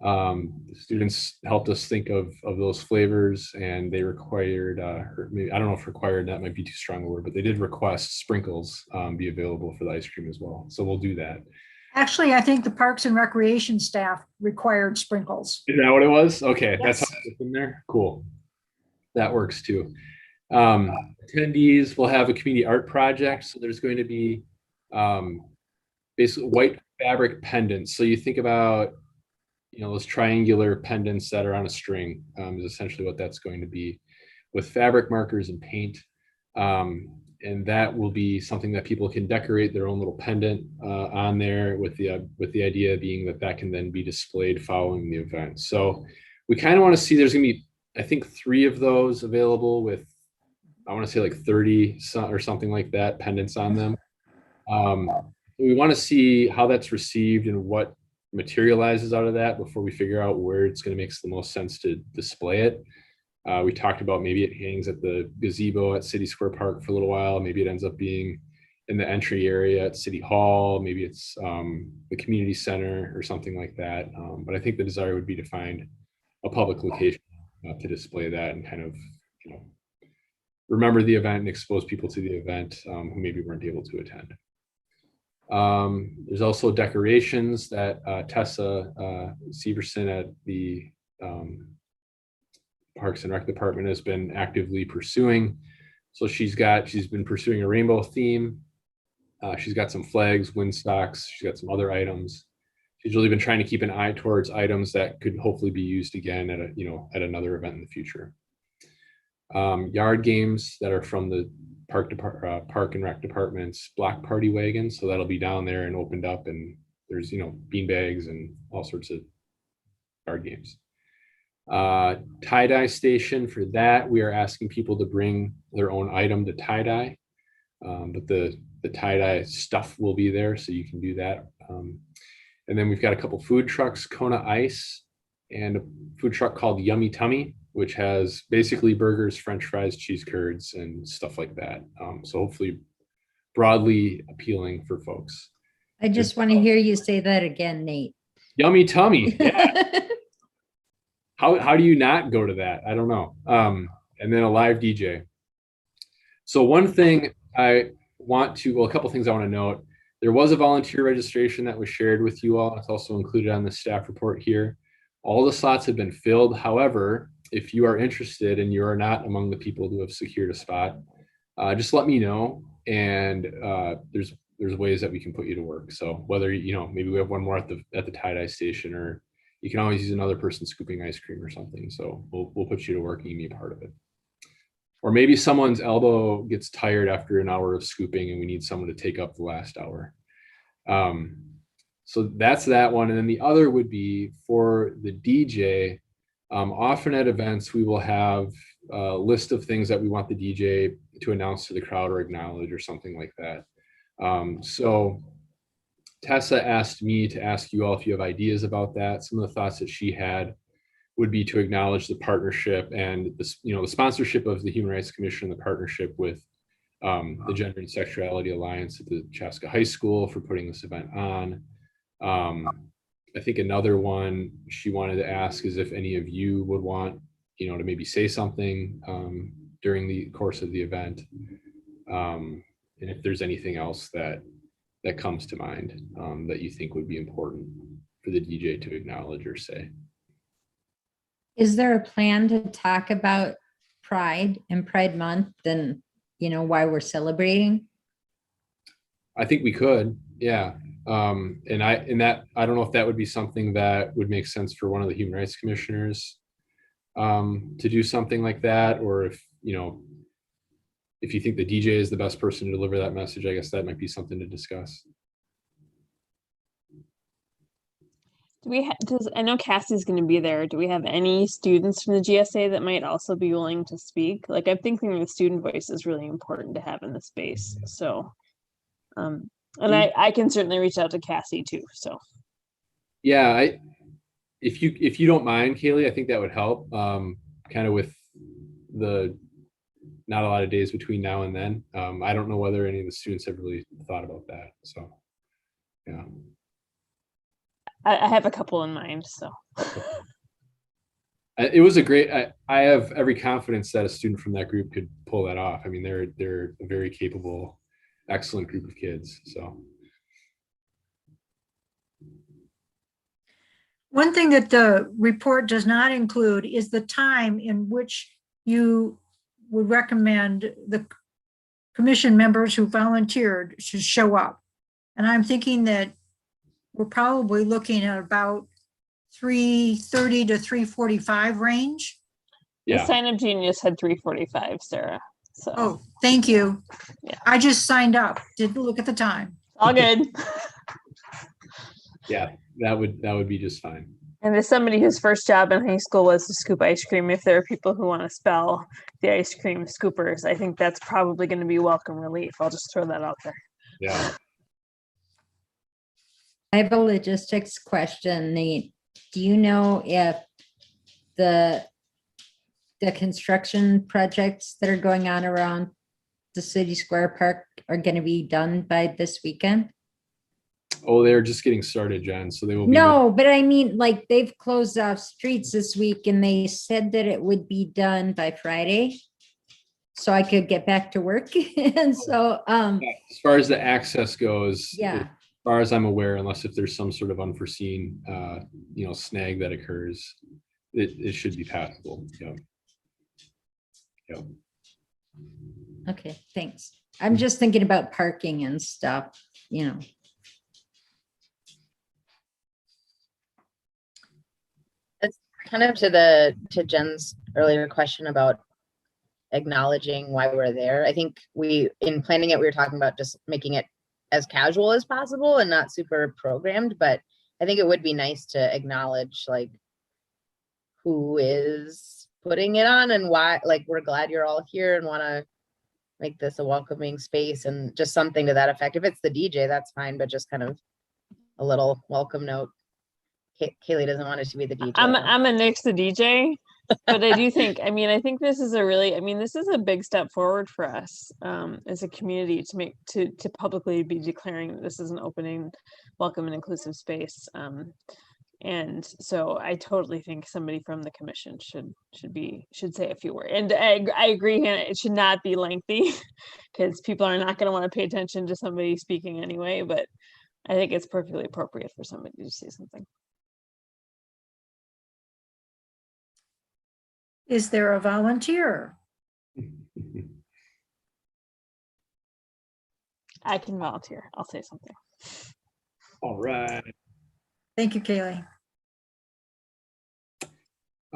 The students helped us think of those flavors, and they required, or maybe, I don't know if required, that might be too strong a word, but they did request sprinkles be available for the ice cream as well. So we'll do that. Actually, I think the Parks and Recreation staff required sprinkles. Is that what it was? Okay, Yes. that's how it's in there. Cool. That works too. Attendees will have a community art project. So there's going to be basically white fabric pendants. So you think about, you know, those triangular pendants that are on a string is essentially what that's going to be, with fabric markers and paint. And that will be something that people can decorate their own little pendant on there, with the idea being that can then be displayed following the event. So we kind of want to see, there's going to be, I think, 3 of those available with, I want to say like 30 or something like that, pendants on them. We want to see how that's received and what materializes out of that before we figure out where it's going to make the most sense to display it. We talked about maybe it hangs at the gazebo at City Square Park for a little while. Maybe it ends up being in the entry area at City Hall. Maybe it's the community center or something like that. But I think the desire would be to find a public location to display that and kind of, you know, remember the event and expose people to the event who maybe weren't able to attend. There's also decorations that Tessa Severson at the Parks and Rec Department has been actively pursuing. So she's been pursuing a rainbow theme. She's got some flags, windstocks. She's got some other items. She's really been trying to keep an eye towards items that could hopefully be used again at another event in the future. Yard games that are from the Park and Rec Department's block party wagon. So that'll be down there and opened up, and there's, you know, bean bags and all sorts of yard games. Tie-dye station, for that we are asking people to bring their own item to tie-dye, but the tie-dye stuff will be there, so you can do that. And then we've got a couple food trucks, Kona Ice and a food truck called Yummy Tummy, which has basically burgers, French fries, cheese curds, and stuff like that. So hopefully broadly appealing for folks. I just want to hear you say that again, Nate. Yummy Tummy, yeah. How do you not go to that? I don't know. And then a live DJ. So one thing a couple things I want to note. There was a volunteer registration that was shared with you all. It's also included on the staff report here. All the slots have been filled. However, if you are interested and you are not among the people who have secured a spot, just let me know. And there's ways that we can put you to work. So whether, you know, maybe we have one more at the tie-dye station, or you can always use another person scooping ice cream or something. So we'll put you to work and you can be a part of it. Or maybe someone's elbow gets tired after an hour of scooping and we need someone to take up the last hour. So that's that one. And then the other would be for the DJ. Often at events, we will have a list of things that we want the DJ to announce to the crowd or acknowledge or something like that. So Tessa asked me to ask you all if you have ideas about that. Some of the thoughts that she had would be to acknowledge the partnership and the sponsorship of the Human Rights Commission, the partnership with the Gender and Sexuality Alliance at the Chaska High School for putting this event on. I think another one she wanted to ask is if any of you would want, to maybe say something during the course of the event. And if there's anything else that comes to mind that you think would be important for the DJ to acknowledge or say. Is there a plan to talk about Pride and Pride Month and, why we're celebrating? I think we could, yeah. And I don't know if that would be something that would make sense for one of the human rights commissioners to do something like that, or if you think the DJ is the best person to deliver that message, I guess that might be something to discuss. I know Cassie's going to be there. Do we have any students from the GSA that might also be willing to speak? Like, I'm thinking the student voice is really important to have in the space. So, and I can certainly reach out to Cassie too. So, yeah, if you don't mind, Kaylee, I think that would help. Kind of with the not a lot of days between now and then. I don't know whether any of the students have really thought about that. So, yeah. I have a couple in mind. So, it was a great. I have every confidence that a student from that group could pull that off. I mean, they're a very capable, excellent group of kids. So. One thing that the report does not include is the time in which you would recommend the commission members who volunteered should show up. And I'm thinking that we're probably looking at about 3:30 to 3:45 range. Yeah. The Sign Up Genius had 3:45, Sarah. So. Oh, thank you. Yeah. I just signed up. Didn't look at the time. All good. Yeah, that would be just fine. And as somebody whose first job in high school was to scoop ice cream, if there are people who want to spell the ice cream scoopers, I think that's probably going to be welcome relief. I'll just throw that out there. Yeah. I have a logistics question, Nate. Do you know if the construction projects that are going on around the City Square Park are going to be done by this weekend? Oh, they're just getting started, Jen. So they will be. No, but I mean, like, they've closed off streets this week and they said that it would be done by Friday, so I could get back to work. And so, as far as the access goes, yeah. As far as I'm aware, unless if there's some sort of unforeseen, snag that occurs, it should be passable. Yeah. Okay, thanks. I'm just thinking about parking and stuff, It's kind of to Jen's earlier question about acknowledging why we're there. I think in planning it, we were talking about just making it as casual as possible and not super programmed, but I think it would be nice to acknowledge like who is putting it on and why, like, we're glad you're all here and want to make this a welcoming space and just something to that effect. If it's the DJ, that's fine, but just kind of a little welcome note. Kaylee doesn't want it to be the DJ. I'm a nix the DJ, but I do think, I think this is this is a big step forward for us as a community to publicly be declaring that this is an opening, welcome and inclusive space. And so I totally think somebody from the commission should say a few words. And I agree, Hannah, it should not be lengthy because people are not going to want to pay attention to somebody speaking anyway, but I think it's perfectly appropriate for somebody to say something. Is there a volunteer? I can volunteer. I'll say something. All right. Thank you, Kaylee.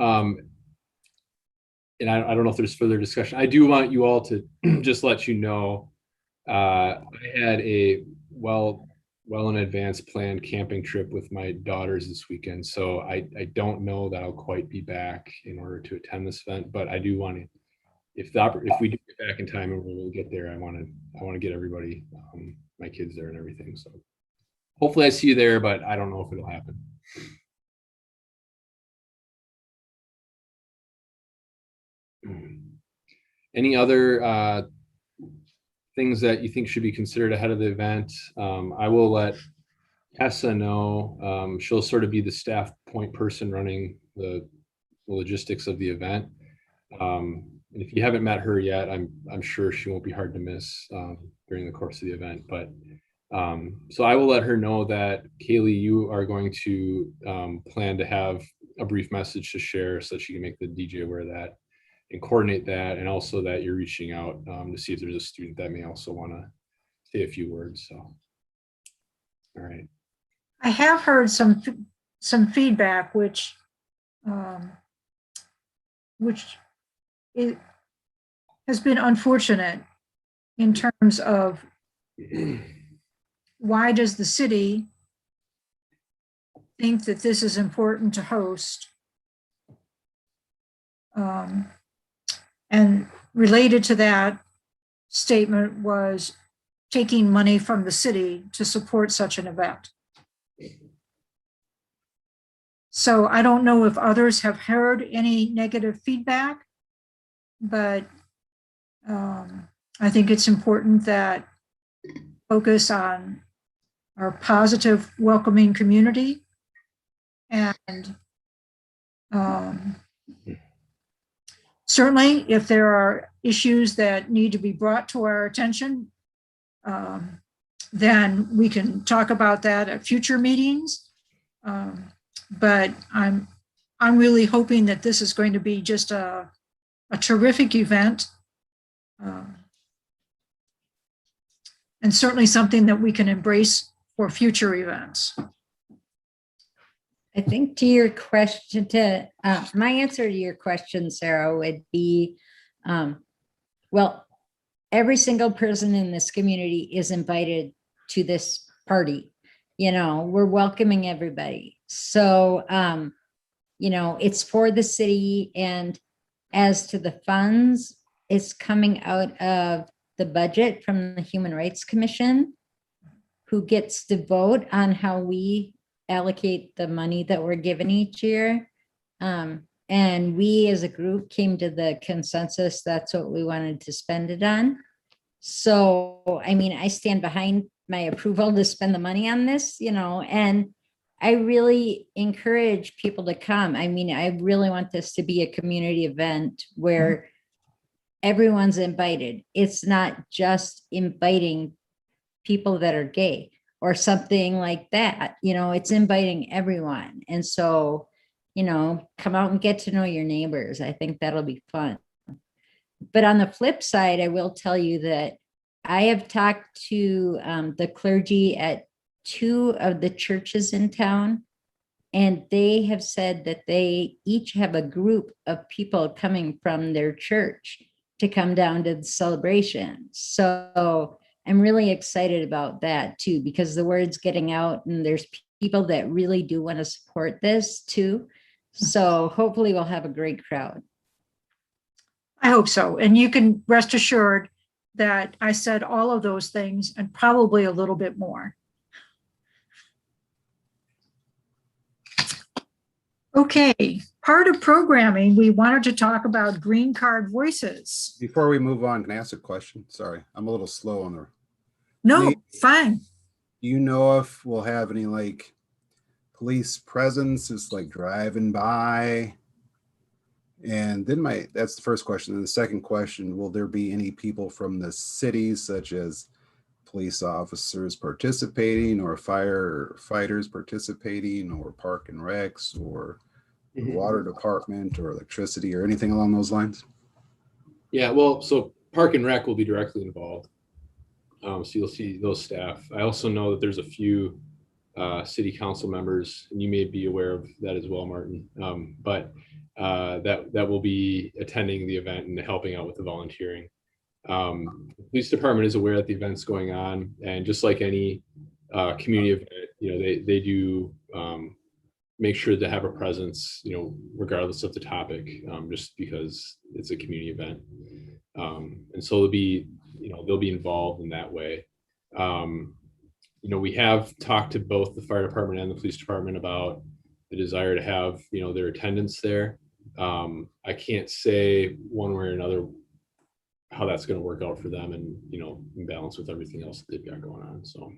And I don't know if there's further discussion. I do want you all to just let you know, I had a well in advance planned camping trip with my daughters this weekend. So I don't know that I'll quite be back in order to attend this event, but I do want to, if we do get back in time and we'll get there, I want to get everybody, my kids there and everything. So hopefully I see you there, but I don't know if it'll happen. Any other things that you think should be considered ahead of the event? I will let Tessa know. She'll sort of be the staff point person running the logistics of the event. And if you haven't met her yet, I'm sure she won't be hard to miss during the course of the event. But so I will let her know that Kaylee, you are going to plan to have a brief message to share so that she can make the DJ aware of that and coordinate that, and also that you're reaching out to see if there's a student that may also want to say a few words. So, all right. I have heard some feedback, which it has been unfortunate in terms of why does the city think that this is important to host? And related to that statement was taking money from the city to support such an event. So I don't know if others have heard any negative feedback, but I think it's important that focus on our positive, welcoming community, and certainly if there are issues that need to be brought to our attention, then we can talk about that at future meetings. But I'm really hoping that this is going to be just a terrific event, and certainly something that we can embrace for future events. I think to your question, my answer to your question, Sarah, would be, well, every single person in this community is invited to this party. You know, we're welcoming everybody. So, you know, it's for the city. And as to the funds, it's coming out of the budget from the Human Rights Commission, who gets to vote on how we allocate the money that we're given each year. And we as a group came to the consensus that's what we wanted to spend it on. So, I mean, I stand behind my approval to spend the money on this, you know, and I really encourage people to come. I mean, I really want this to be a community event where everyone's invited. It's not just inviting people that are gay or something like that, you know, it's inviting everyone. And so, you know, come out and get to know your neighbors. I think that'll be fun. But on the flip side, I will tell you that I have talked to the clergy at 2 of the churches in town, and they have said that they each have a group of people coming from their church to come down to the celebration. So I'm really excited about that too, because the word's getting out and there's people that really do want to support this too. So hopefully we'll have a great crowd. I hope so. And you can rest assured that I said all of those things and probably a little bit more. Okay, part of programming, we wanted to talk about green card voices. Before we move on, can I ask a question? Sorry, I'm a little slow on the. No, fine. Do you know if we'll have any like police presence, just like driving by? And then that's the first question. And the second question, will there be any people from the cities, such as police officers participating, or firefighters participating, or park and recs, or the water department, or electricity, or anything along those lines? Yeah, well, so park and rec will be directly involved. So you'll see those staff. I also know that there's a few city council members, and you may be aware of that as well, Martin. But that will be attending the event and helping out with the volunteering. The police department is aware that the event's going on, and just like any community event, they do make sure to have a presence, regardless of the topic, just because it's a community event. And so they'll be involved in that way. We have talked to both the fire department and the police department about the desire to have, their attendance there. I can't say one way or another how that's going to work out for them, and, in balance with everything else that they've got going on. So.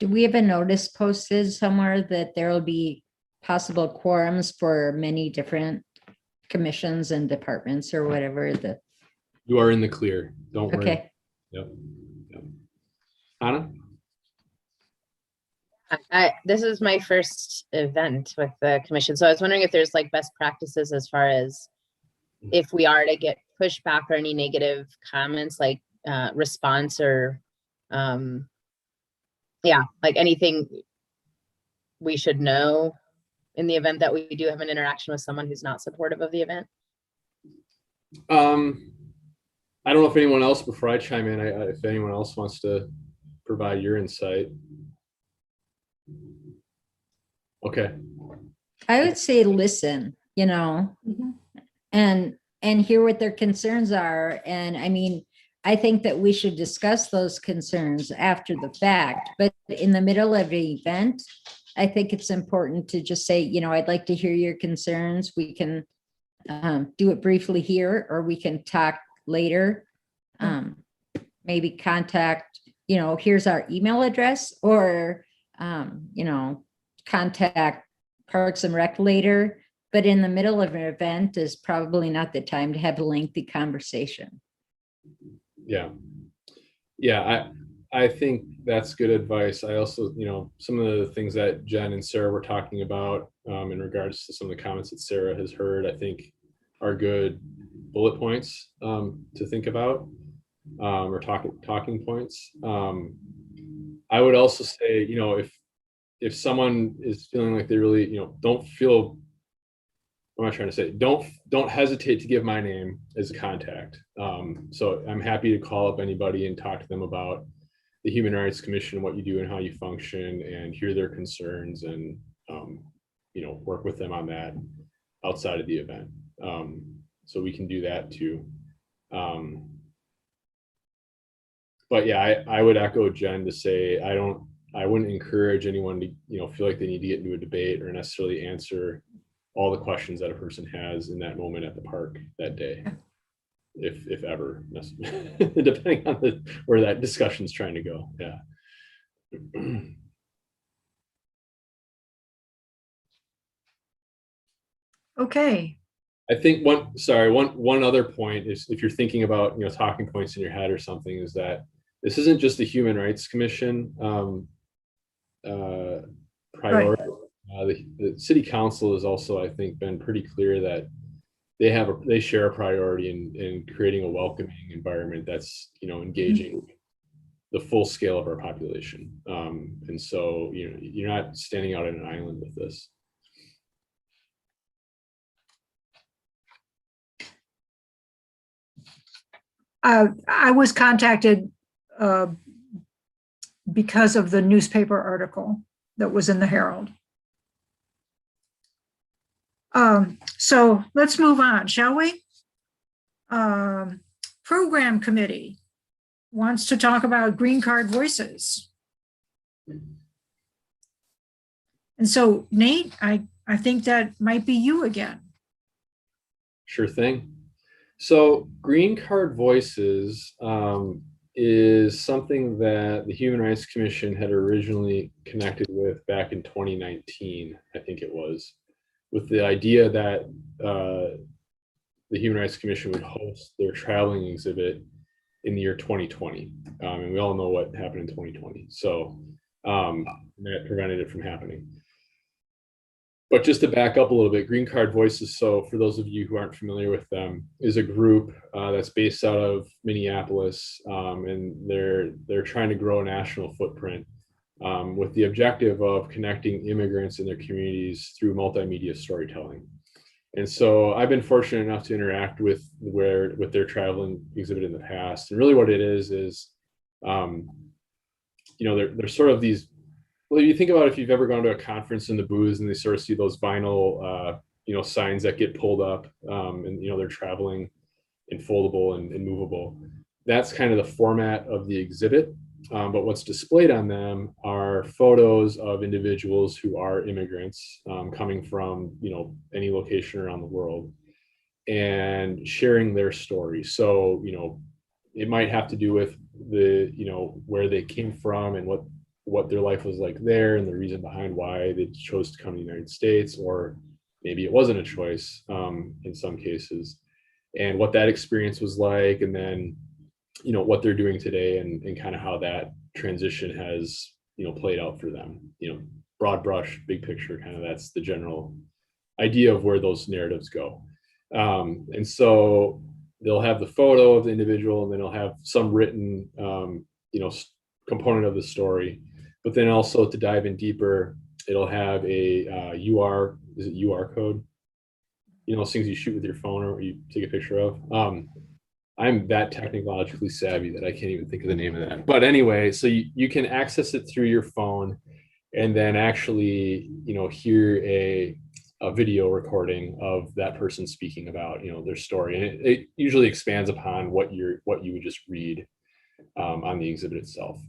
Do we have a notice posted somewhere that there will be possible quorums for many different commissions and departments or whatever that? You are in the clear. Don't worry. Okay. Yep. Anna? This is my first event with the commission, so I was wondering if there's like best practices as far as if we are to get pushback or any negative comments, like response or like anything we should know in the event that we do have an interaction with someone who's not supportive of the event. I don't know if anyone else, before I chime in, if anyone else wants to provide your insight. Okay. I would say listen, and hear what their concerns are. And I mean, I think that we should discuss those concerns after the fact, but in the middle of the event, I think it's important to just say, I'd like to hear your concerns. We can do it briefly here, or we can talk later. Maybe contact, here's our email address, or, contact Parks and Rec later. But in the middle of an event is probably not the time to have a lengthy conversation. Yeah. I think that's good advice. I also, some of the things that Jen and Sarah were talking about in regards to some of the comments that Sarah has heard, I think are good bullet points to think about, or talking points. I would also say, if someone is feeling like they really, don't feel, what am I trying to say? Don't hesitate to give my name as a contact. So I'm happy to call up anybody and talk to them about the Human Rights Commission, what you do and how you function, and hear their concerns, and work with them on that outside of the event. So we can do that too. But yeah, I would echo Jen to say I wouldn't encourage anyone to feel like they need to get into a debate or necessarily answer all the questions that a person has in that moment at the park that day, if ever, depending on where that discussion's trying to go. Yeah. Okay. I think one other point is, if you're thinking about talking points in your head or something, is that this isn't just the Human Rights Commission priority. Right. The city council has also, I think, been pretty clear that they share a priority in creating a welcoming environment that's engaging the full scale of our population. And so you're not standing out on an island with this. I was contacted because of the newspaper article that was in the Herald. So let's move on, shall we? Program Committee wants to talk about Green Card Voices. And so, Nate, I think that might be you again. Sure thing. So Green Card Voices is something that the Human Rights Commission had originally connected with back in 2019, I think it was, with the idea that the Human Rights Commission would host their traveling exhibit in the year 2020. And we all know what happened in 2020. So that prevented it from happening. But just to back up a little bit, Green Card Voices, so for those of you who aren't familiar with them, is a group that's based out of Minneapolis, and they're trying to grow a national footprint with the objective of connecting immigrants in their communities through multimedia storytelling. And so I've been fortunate enough to interact with their traveling exhibit in the past. And really what it is, they're sort of these, well, you think about if you've ever gone to a conference in the booths and they sort of see those vinyl, signs that get pulled up, and, they're traveling and foldable and movable. That's kind of the format of the exhibit. But what's displayed on them are photos of individuals who are immigrants, coming from, any location around the world, and sharing their story. So, it might have to do with where they came from and what their life was like there and the reason behind why they chose to come to the United States, or maybe it wasn't a choice, in some cases, and what that experience was like, and then what they're doing today, and kind of how that transition has played out for them. Broad brush, big picture, kind of that's the general idea of where those narratives go. And so they'll have the photo of the individual, and then they'll have some written component of the story. But then also, to dive in deeper, it'll have a UR code, those things you shoot with your phone or you take a picture of. I'm that technologically savvy that I can't even think of the name of that. But anyway, so you can access it through your phone, and then actually, hear a video recording of that person speaking about, their story. And it usually expands upon what you would just read on the exhibit itself.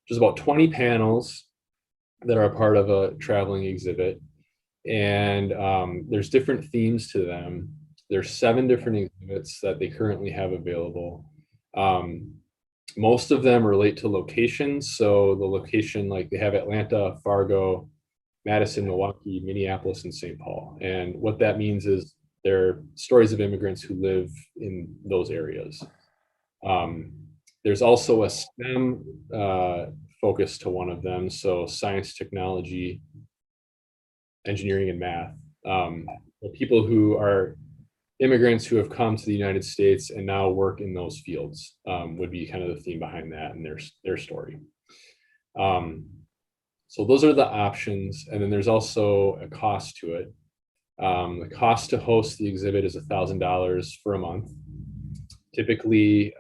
There's about 20 panels that are a part of a traveling exhibit, and there's different themes to them. There's 7 different exhibits that they currently have available. Most of them relate to locations. So the location, like they have Atlanta, Fargo, Madison, Milwaukee, Minneapolis, and St. Paul. And what that means is they're stories of immigrants who live in those areas. There's also a STEM focus to one of them. So science, technology, engineering, and math. People who are immigrants who have come to the United States and now work in those fields, would be kind of the theme behind that and their story. So those are the options. And then there's also a cost to it. The cost to host the exhibit is $1,000 for a month. Typically,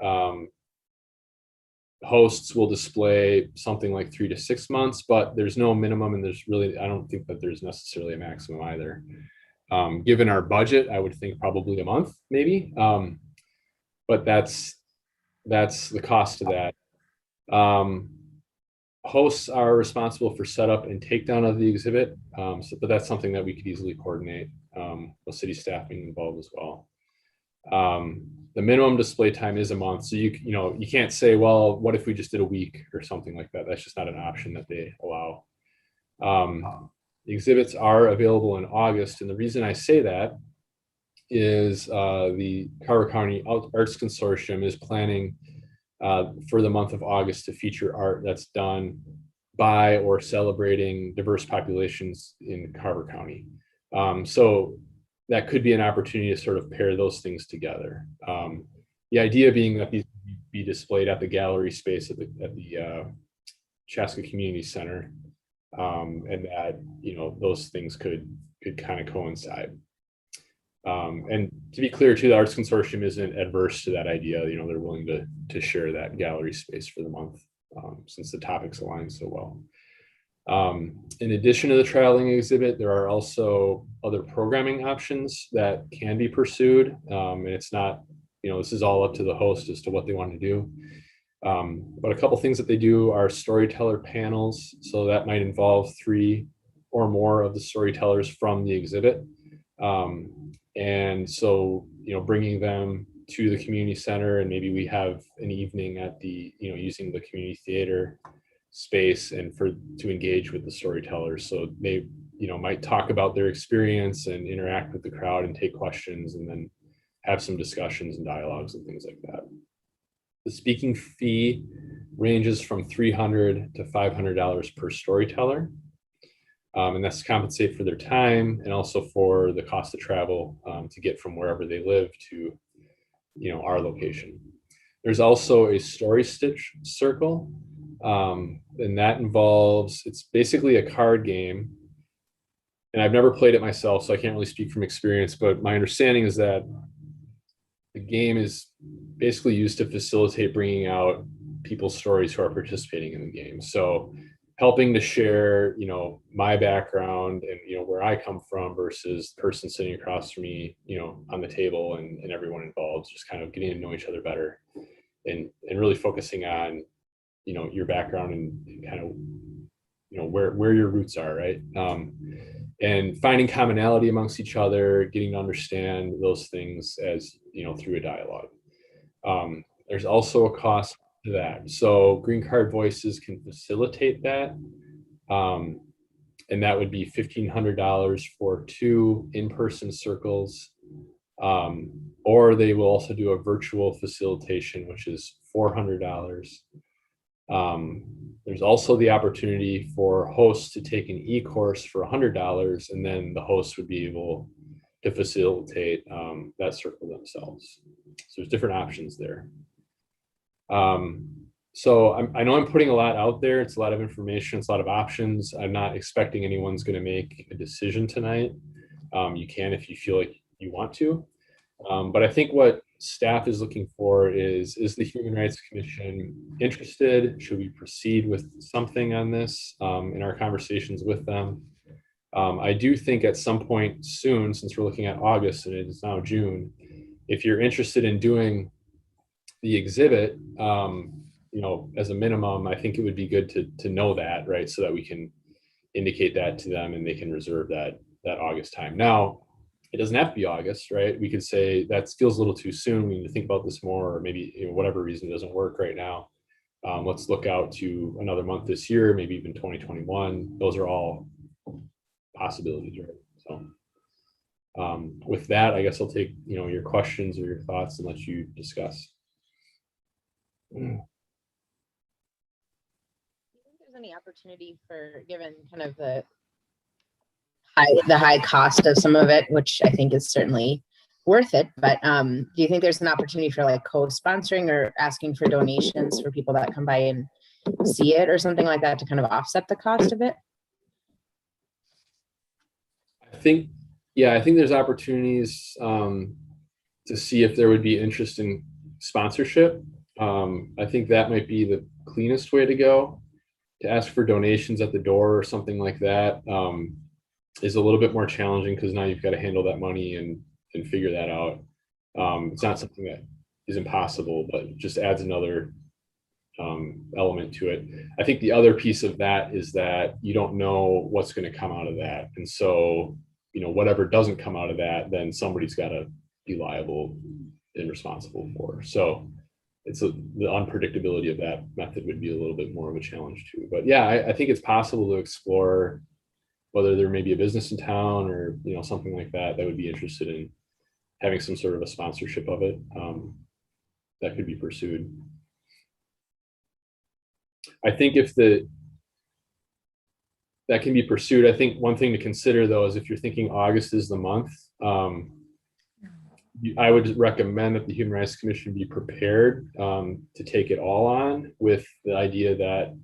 hosts will display something like 3 to 6 months, but there's no minimum, and I don't think that there's necessarily a maximum either. Given our budget, I would think probably a month, maybe. But that's the cost of that. Hosts are responsible for setup and takedown of the exhibit, but that's something that we could easily coordinate, with city staff being involved as well. The minimum display time is a month, so you can't say, well, what if we just did a week or something like that? That's just not an option that they allow. The exhibits are available in August, and the reason I say that is the Carver County Arts Consortium is planning for the month of August to feature art that's done by or celebrating diverse populations in Carver County. So that could be an opportunity to sort of pair those things together. The idea being that these be displayed at the gallery space at the Chaska Community Center, and that those things could kind of coincide. And to be clear too, the Arts Consortium isn't adverse to that idea. They're willing to share that gallery space for the month, since the topics align so well. In addition to the traveling exhibit, there are also other programming options that can be pursued. And it's not, this is all up to the host as to what they want to do. But a couple things that they do are storyteller panels. So that might involve 3 or more of the storytellers from the exhibit. And so, bringing them to the community center, and maybe we have an evening at the, using the community theater space and to engage with the storytellers. So they, might talk about their experience and interact with the crowd and take questions, and then have some discussions and dialogues and things like that. The speaking fee ranges from $300 to $500 per storyteller. And that's to compensate for their time and also for the cost of travel to get from wherever they live to, our location. There's also a story stitch circle. And that involves, it's basically a card game. And I've never played it myself, so I can't really speak from experience, but my understanding is that the game is basically used to facilitate bringing out people's stories who are participating in the game. So helping to share, you know, my background and, you know, where I come from versus the person sitting across from me, you know, on the table, and everyone involved, just kind of getting to know each other better, and really focusing on, you know, your background and kind of, you know, where your roots are, right? And finding commonality amongst each other, getting to understand those things as, you know, through a dialogue. There's also a cost to that. So Green Card Voices can facilitate that. And that would be $1,500 for 2 in-person circles. Or they will also do a virtual facilitation, which is $400. There's also the opportunity for hosts to take an e-course for $100, and then the host would be able to facilitate that circle themselves. So there's different options there. So I know I'm putting a lot out there. It's a lot of information. It's a lot of options. I'm not expecting anyone's going to make a decision tonight. You can if you feel like you want to. But I think what staff is looking for is the Human Rights Commission interested? Should we proceed with something on this in our conversations with them? I do think at some point soon, since we're looking at August and it is now June, if you're interested in doing the exhibit, you know, as a minimum, I think it would be good to know that, right? So that we can indicate that to them and they can reserve that August time. Now, it doesn't have to be August, right? We could say that feels a little too soon. We need to think about this more, or maybe, you know, whatever reason doesn't work right now. Let's look out to another month this year, maybe even 2021. Those are all possibilities, right? So with that, I guess I'll take, you know, your questions or your thoughts and let you discuss. Do you think there's any opportunity for, given kind of the high cost of some of it, which I think is certainly worth it, but do you think there's an opportunity for like co-sponsoring or asking for donations for people that come by and see it or something like that to kind of offset the cost of it? I think there's opportunities to see if there would be interest in sponsorship. I think that might be the cleanest way to go. To ask for donations at the door or something like that is a little bit more challenging because now you've got to handle that money and figure that out. It's not something that is impossible, but just adds another element to it. I think the other piece of that is that you don't know what's going to come out of that. And so, you know, whatever doesn't come out of that, then somebody's got to be liable and responsible for. So it's the unpredictability of that method would be a little bit more of a challenge too. But yeah, I think it's possible to explore whether there may be a business in town or, you know, something like that would be interested in having some sort of a sponsorship of it that could be pursued. I think if that can be pursued, I think one thing to consider though is if you're thinking August is the month, I would recommend that the Human Rights Commission be prepared to take it all on, with the idea that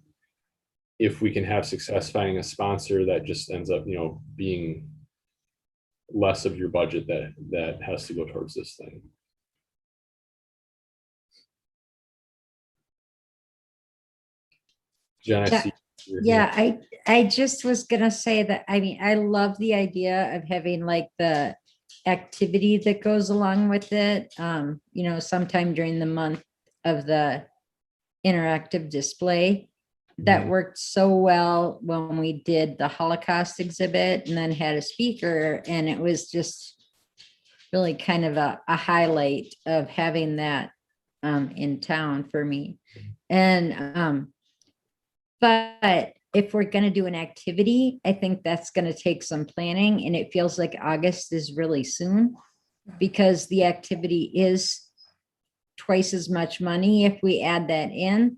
if we can have success finding a sponsor, that just ends up, you know, being less of your budget that has to go towards this thing. Jen, I see. Yeah, I just was gonna say that, I mean, I love the idea of having like the activity that goes along with it, you know, sometime during the month of the interactive display. That worked so well when we did the Holocaust exhibit and then had a speaker, and it was just really kind of a highlight of having that in town for me. And but if we're going to do an activity, I think that's going to take some planning, and it feels like August is really soon because the activity is twice as much money if we add that in.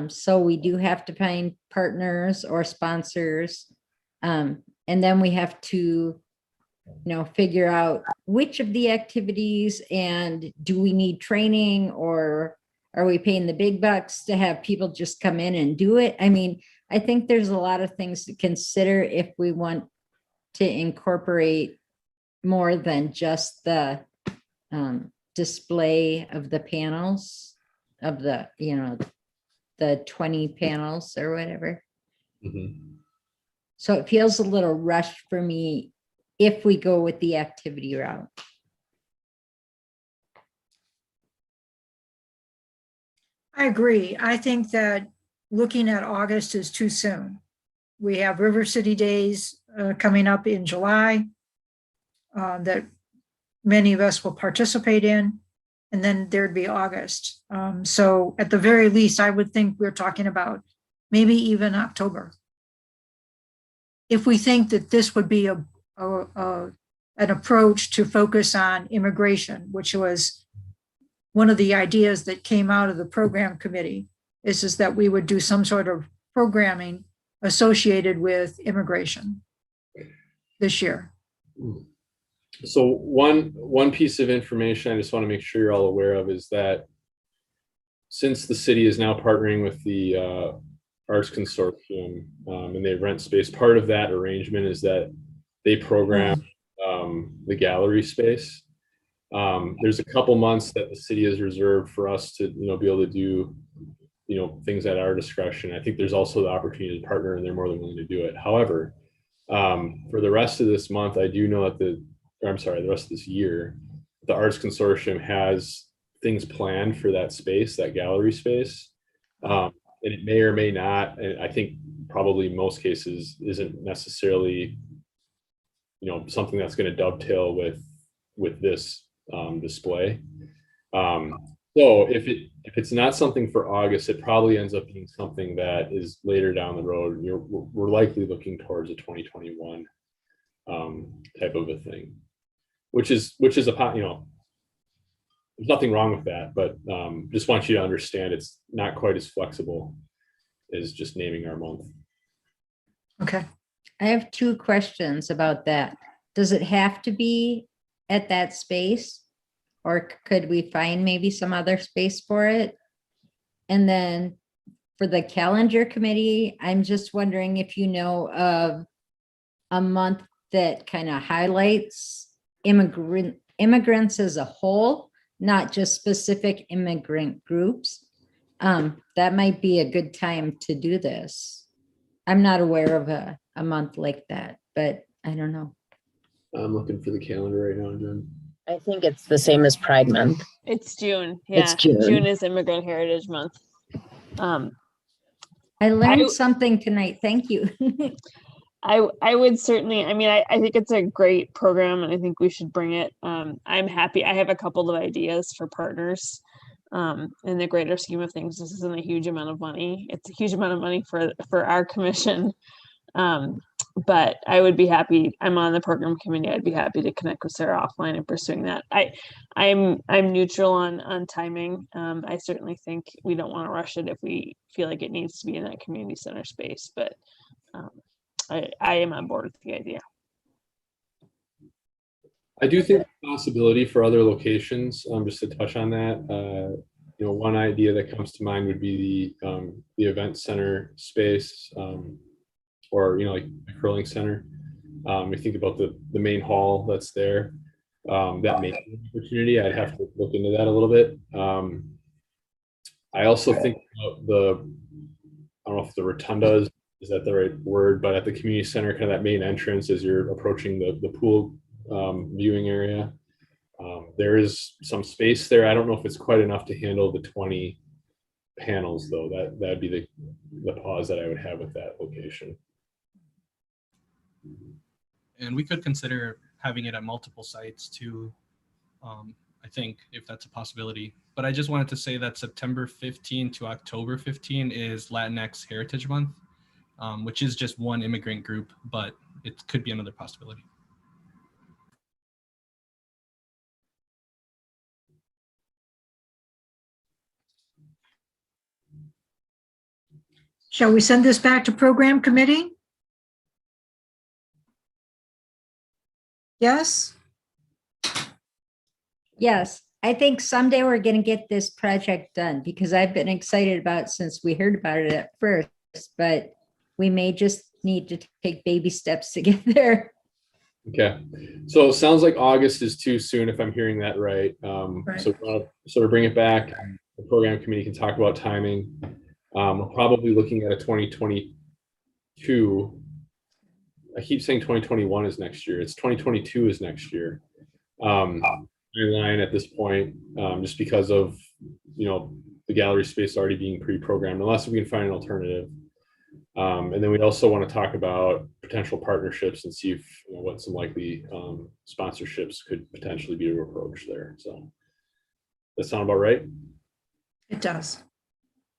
So we do have to find partners or sponsors. And then we have to, you know, figure out which of the activities, and do we need training, or Are we paying the big bucks to have people just come in and do it? I mean, I think there's a lot of things to consider if we want to incorporate more than just the display of the panels of the, you know, the 20 panels or whatever. Mhm. So it feels a little rushed for me if we go with the activity route. I agree. I think that looking at August is too soon. We have River City Days coming up in July that many of us will participate in, and then there'd be August. So at the very least, I would think we're talking about maybe even October. If we think that this would be an approach to focus on immigration, which was one of the ideas that came out of the program committee, is that we would do some sort of programming associated with immigration this year. So one piece of information I just want to make sure you're all aware of is that since the city is now partnering with the Arts Consortium and they rent space, part of that arrangement is that they program the gallery space. There's a couple months that the city has reserved for us to, you know, be able to do, you know, things at our discretion. I think there's also the opportunity to partner, and they're more than willing to do it. However, for the rest of this month, I do know that the rest of this year, the Arts Consortium has things planned for that space, that gallery space. And it may or may not, and I think probably in most cases isn't necessarily, you know, something that's going to dovetail with this display. So if it's not something for August, it probably ends up being something that is later down the road. We're likely looking towards a 2021 type of a thing, which is a, you know, there's nothing wrong with that, but just want you to understand it's not quite as flexible as just naming our month. Okay. I have two questions about that. Does it have to be at that space, or could we find maybe some other space for it? And then for the calendar committee, I'm just wondering if you know of a month that kind of highlights immigrants as a whole, not just specific immigrant groups. That might be a good time to do this. I'm not aware of a month like that, but I don't know. I'm looking for the calendar right now, Jen. I think it's the same as Pride Month. It's June. Yeah, It's June. June is Immigrant Heritage Month. I learned something tonight. Thank you. I would certainly, I mean, I think it's a great program, and I think we should bring it. I'm happy. I have a couple of ideas for partners. In the greater scheme of things, this isn't a huge amount of money. It's a huge amount of money for our commission. But I would be happy. I'm on the program committee. I'd be happy to connect with Sarah offline and pursuing that. I'm neutral on timing. I certainly think we don't want to rush it if we feel like it needs to be in that community center space, but I am on board with the idea. I do think the possibility for other locations, just to touch on that, you know, one idea that comes to mind would be the event center space, or, you know, like the curling center. You think about the main hall that's there, that may be an opportunity. I'd have to look into that a little bit. I also think about I don't know if the rotunda is that the right word, but at the community center, kind of that main entrance as you're approaching the pool viewing area. There is some space there. I don't know if it's quite enough to handle the 20 panels, though. That'd be the pause that I would have with that location. And we could consider having it at multiple sites too, I think, if that's a possibility. But I just wanted to say that September 15 to October 15 is Latinx Heritage Month, which is just one immigrant group, but it could be another possibility. Shall we send this back to program committee? Yes? Yes. I think someday we're going to get this project done because I've been excited about it since we heard about it at first, but we may just need to take baby steps to get there. Okay, so it sounds like August is too soon if I'm hearing that right. Right. So sort of bring it back. The program committee can talk about timing. We're probably looking at a 2022. I keep saying 2021 is next year. It's 2022 is next year. Line at this point, just because of the gallery space already being pre-programmed, unless we can find an alternative. And then we also want to talk about potential partnerships and see if what some likely sponsorships could potentially be to approach there. So that sound about right? It does.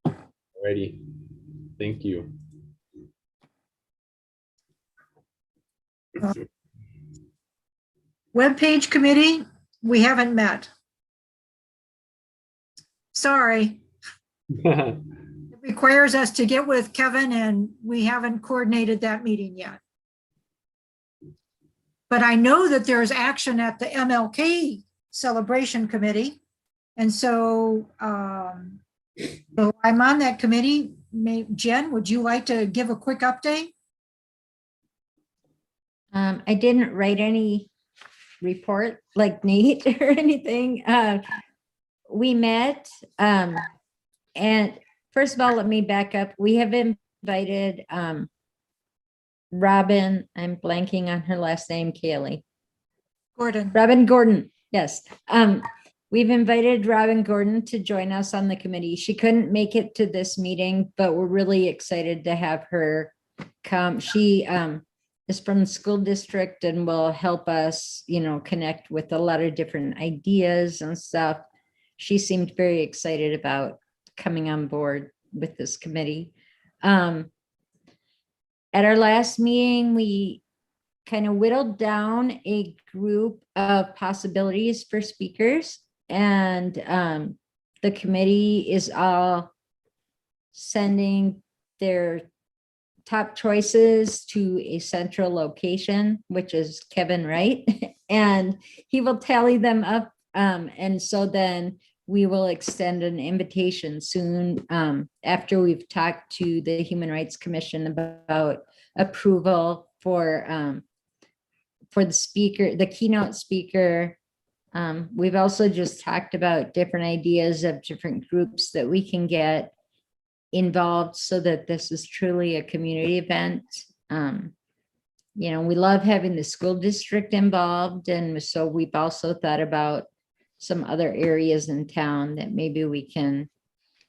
Alrighty, thank you. Webpage Committee, we haven't met. Sorry. It requires us to get with Kevin and we haven't coordinated that meeting yet. But I know that there's action at the MLK Celebration Committee. And so, so I'm on that committee. Jen, would you like to give a quick update? I didn't write any report like Nate or anything. We met, and first of all, let me back up. We have invited Robin, I'm blanking on her last name, Kaylee. Robin Gordon, yes. We've invited Robin Gordon to join us on the committee. She couldn't make it to this meeting, but we're really excited to have her come. She is from the school district and will help us, connect with a lot of different ideas and stuff. She seemed very excited about coming on board with this committee. At our last meeting, we kind of whittled down a group of possibilities for speakers, and the committee is all sending their top choices to a central location, which is Kevin Wright, and he will tally them up. And so then we will extend an invitation soon after we've talked to the Human Rights Commission about approval for the speaker, the keynote speaker. We've also just talked about different ideas of different groups that we can get involved so that this is truly a community event. We love having the school district involved, and so we've also thought about some other areas in town that maybe we can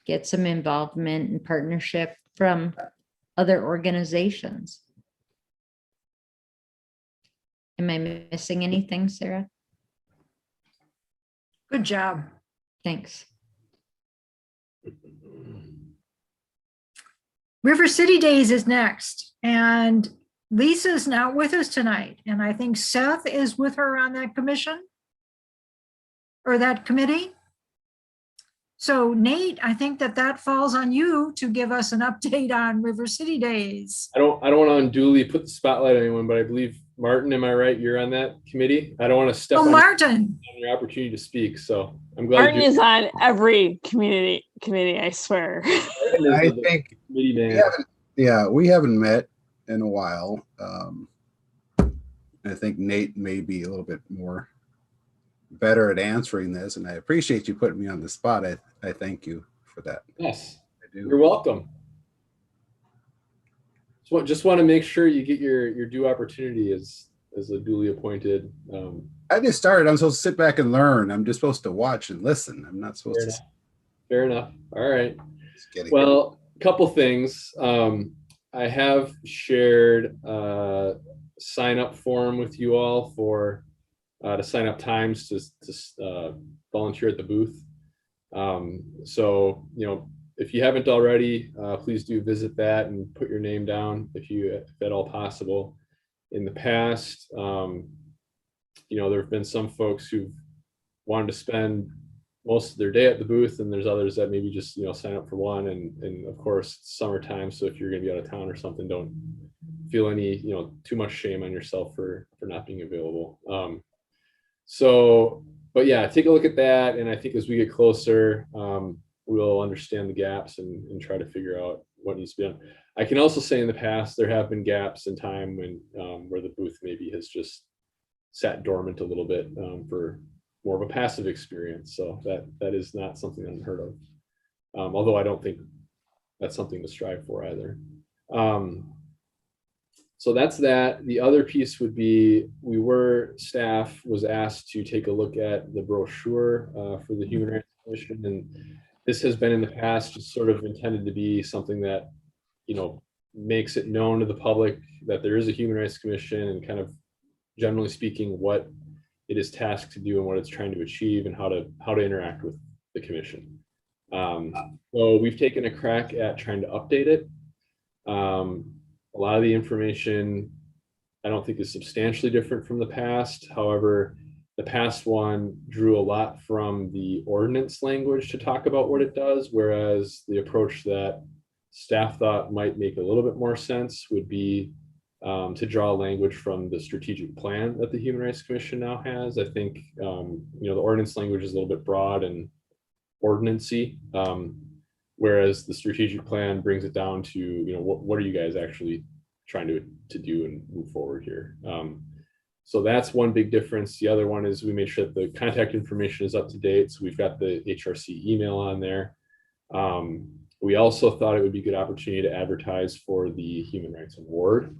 get some involvement and partnership from other organizations. Am I missing anything, Sarah? Good job. Thanks. River City Days is next, and Lisa's not with us tonight, and I think Seth is with her on that commission or that committee. So Nate, I think that falls on you to give us an update on River City Days. I don't want to unduly put the spotlight on anyone, but I believe Martin, am I right? You're on that committee. I don't want to step on your opportunity to speak. So I'm glad Martin is on every committee, I swear. I think we haven't met in a while. I think Nate may be a little bit more better at answering this, and I appreciate you putting me on the spot. I thank you for that. Yes, I do. You're welcome. So just want to make sure you get your due opportunity as a duly appointed. I just started. I'm supposed to sit back and learn. I'm just supposed to watch and listen. I'm not supposed to. Fair enough. All right. Just kidding. Well, a couple things. I have shared a sign up form with you all for to sign up times to volunteer at the booth. So, if you haven't already, please do visit that and put your name down if at all possible. In the past, there have been some folks who've wanted to spend most of their day at the booth, and there's others that maybe just sign up for one. And of course, it's summertime, so if you're going to be out of town or something, don't feel any too much shame on yourself for not being available. So but yeah, take a look at that. And I think as we get closer, we'll understand the gaps and try to figure out what needs to be done. I can also say in the past, there have been gaps in time when where the booth maybe has just sat dormant a little bit for more of a passive experience. So that is not something unheard of. Although I don't think that's something to strive for either. So that's that. The other piece would be staff was asked to take a look at the brochure for the Human Rights Commission. And this has been in the past just sort of intended to be something that, makes it known to the public that there is a Human Rights Commission and kind of generally speaking what it is tasked to do and what it's trying to achieve and how to interact with the commission. So we've taken a crack at trying to update it. A lot of the information I don't think is substantially different from the past. However, the past one drew a lot from the ordinance language to talk about what it does, whereas the approach that staff thought might make a little bit more sense would be to draw language from the strategic plan that the Human Rights Commission now has. I think, the ordinance language is a little bit broad and ordinancy, whereas the strategic plan brings it down to, what are you guys actually trying to do and move forward here? So that's one big difference. The other one is we made sure that the contact information is up to date. So we've got the HRC email on there. We also thought it would be a good opportunity to advertise for the Human Rights Award.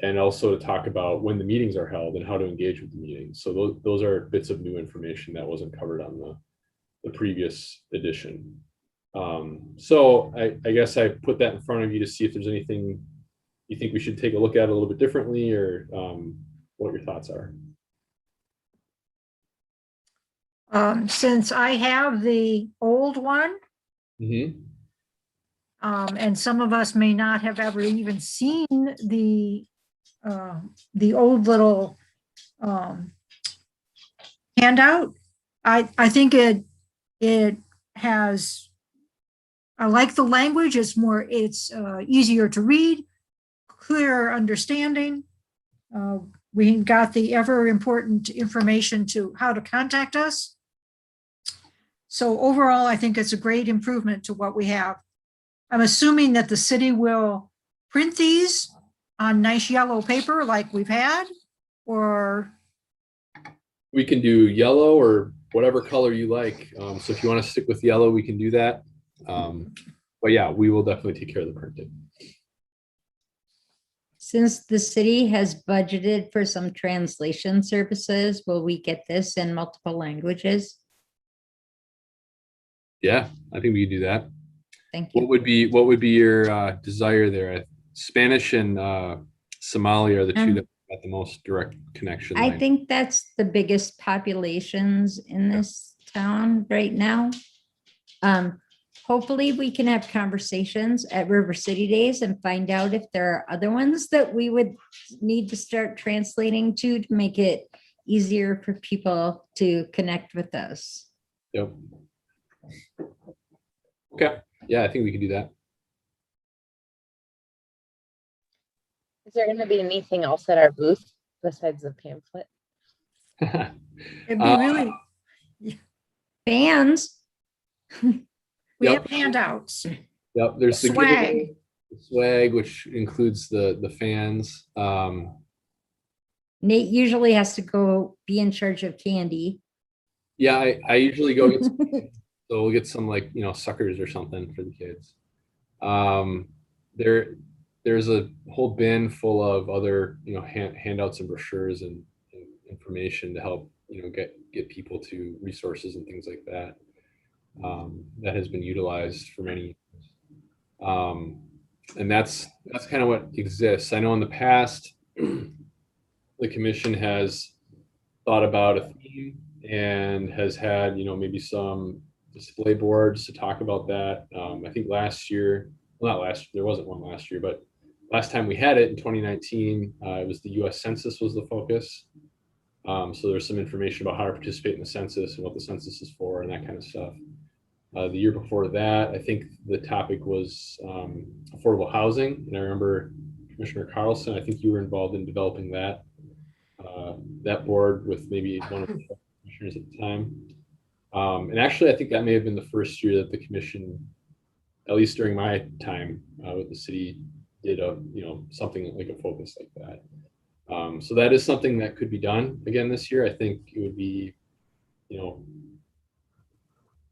And also to talk about when the meetings are held and how to engage with the meetings. So those are bits of new information that wasn't covered on the previous edition. So I guess I put that in front of you to see if there's anything you think we should take a look at a little bit differently, or what your thoughts are. Since I have the old one, and some of us may not have ever even seen the old little handout, I think it has, I like the language. It's easier to read, clearer understanding. We got the ever important information to how to contact us. So overall, I think it's a great improvement to what we have. I'm assuming that the city will print these on nice yellow paper like we've had, or? We can do yellow or whatever color you like. So if you want to stick with yellow, we can do that. But yeah, we will definitely take care of the printing. Since the city has budgeted for some translation services, will we get this in multiple languages? Yeah, I think we can do that. Thank you. What would be your desire there? Spanish and Somali are the two that got the most direct connection. I think that's the biggest populations in this town right now. Hopefully we can have conversations at River City Days and find out if there are other ones that we would need to start translating to make it easier for people to connect with us. Yep. Okay. Yeah, I think we can do that. Is there going to be anything else at our booth besides the pamphlet? It'd be really, Fans. we have handouts. Yep, there's the Swag. swag, which includes the fans. Nate usually has to go be in charge of candy. Yeah, I usually go get some, so we'll get some suckers or something for the kids. There's a whole bin full of other handouts and brochures and information to help get people to resources and things like that. That has been utilized for many years. And that's kind of what exists. I know in the past, the commission has thought about a theme and has had, maybe some display boards to talk about that. I think last year, well, not last year, there wasn't one last year, but last time we had it in 2019, it was the US Census was the focus. So there's some information about how to participate in the census and what the census is for and that kind of stuff. The year before that, I think the topic was affordable housing. And I remember Commissioner Carlson, I think you were involved in developing that. that board with maybe one of the commissioners at the time. And actually, I think that may have been the first year that the commission, at least during my time with the city, did something like a focus like that. So that is something that could be done again this year. I think it would be, you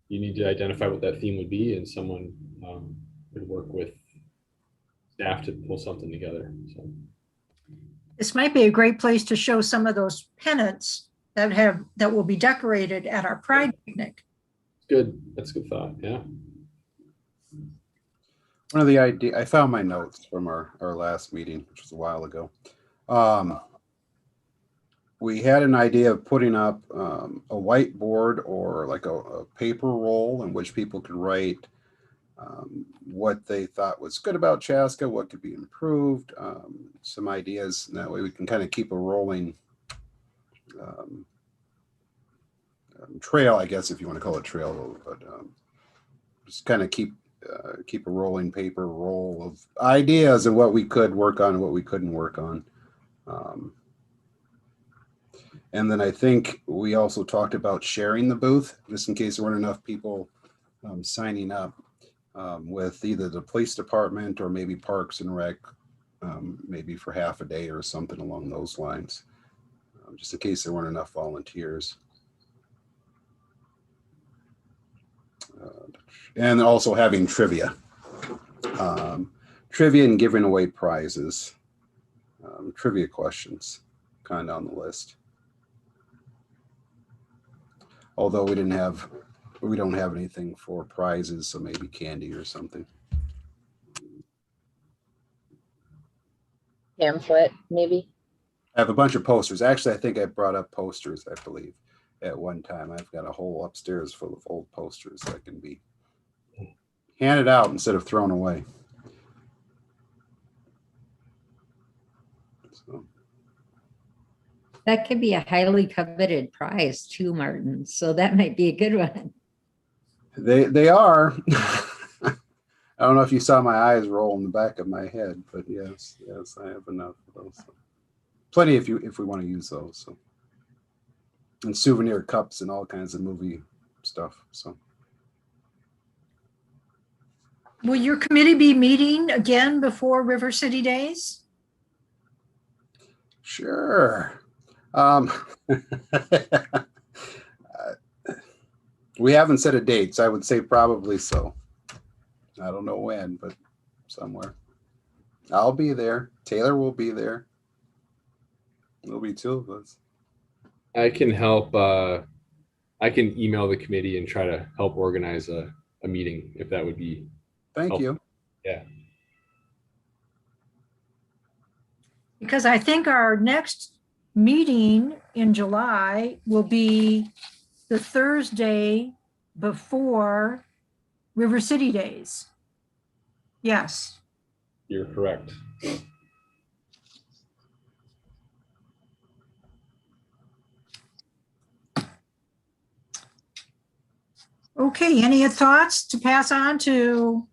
need to identify what that theme would be, and someone could work with staff to pull something together. So This might be a great place to show some of those pennants that will be decorated at our Pride picnic. good. That's a good thought. Yeah. One of the idea, I found my notes from our last meeting, which was a while ago. We had an idea of putting up a whiteboard or like a paper roll in which people could write what they thought was good about Chaska, what could be improved, some ideas. And that way we can kind of keep a rolling trail, I guess, if you want to call it trail, but just kind of keep a rolling paper roll of ideas and what we could work on and what we couldn't work on. And then I think we also talked about sharing the booth, just in case there weren't enough people signing up with either the police department or maybe Parks and Rec, maybe for half a day or something along those lines, just in case there weren't enough volunteers. And also having trivia. Trivia and giving away prizes. Trivia questions kind of on the list. Although we don't have anything for prizes, so maybe candy or something. Pamphlet, maybe. I have a bunch of posters. Actually, I think I brought up posters, I believe, at one time. I've got a whole upstairs full of old posters that can be handed out instead of thrown away. So. That could be a highly coveted prize too, Martin. So that might be a good one. They are. I don't know if you saw my eyes roll in the back of my head, but yes, I have enough of those. Plenty if we want to use those. So. And souvenir cups and all kinds of movie stuff. So. Will your committee be meeting again before River City Days? Sure. We haven't set a date, so I would say probably so. I don't know when, but somewhere. I'll be there. Taylor will be there. There'll be two of us. I can help. I can email the committee and try to help organize a meeting if that would be. Thank you. Yeah. Because I think our next meeting in July will be the Thursday before River City Days. Yes. You're correct. Okay, any thoughts to pass on to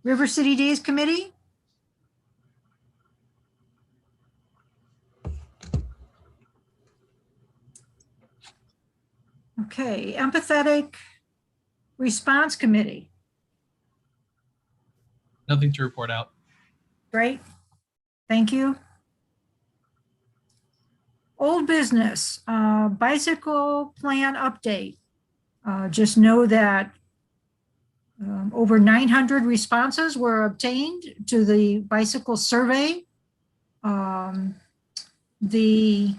River City Days Committee? Okay, Empathetic Response Committee. Nothing to report out. Great, thank you. Old business, bicycle plan update. Just know that over 900 responses were obtained to the bicycle survey. The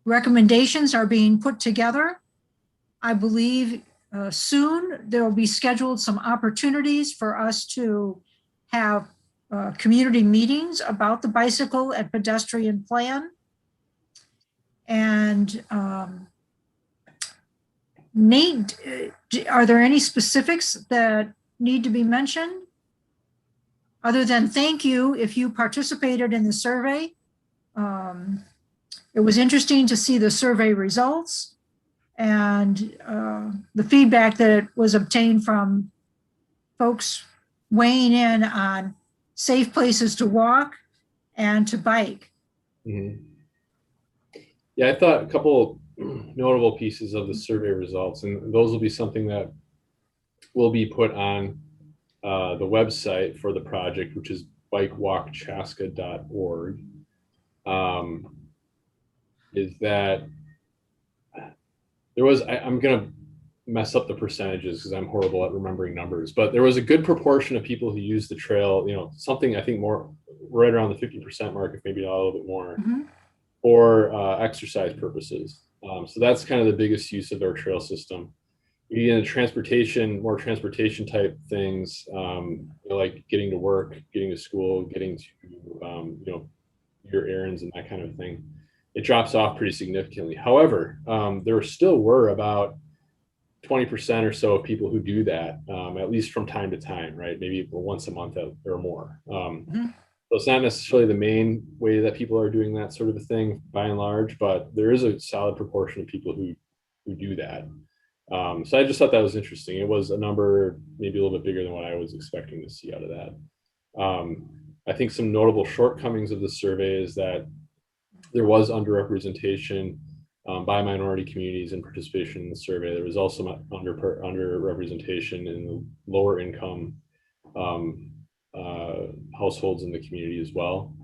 recommendations are being put together. I believe soon there will be scheduled some opportunities for us to have community meetings about the bicycle and pedestrian plan. And Nate, are there any specifics that need to be mentioned? Other than thank you if you participated in the survey. It was interesting to see the survey results and the feedback that was obtained from folks weighing in on safe places to walk and to bike. Mm-hmm. Yeah, I thought a couple notable pieces of the survey results, and those will be something that will be put on the website for the project, which is bikewalkchaska.org. Is that there was, I'm going to mess up the percentages because I'm horrible at remembering numbers, but there was a good proportion of people who used the trail, you know, something I think more right around the 50% mark, if maybe not a little bit more, for exercise purposes. So that's kind of the biggest use of our trail system. You get into transportation, more transportation type things, you know, like getting to work, getting to school, getting to, you know, your errands and that kind of thing. It drops off pretty significantly. However, there still were about 20% or so of people who do that, at least from time to time, right? Maybe once a month or more. So it's not necessarily the main way that people are doing that sort of a thing by and large, but there is a solid proportion of people who do that. So I just thought that was interesting. It was a number maybe a little bit bigger than what I was expecting to see out of that. I think some notable shortcomings of the survey is that there was underrepresentation by minority communities in participation in the survey. There was also underrepresentation in the lower income households in the community as well.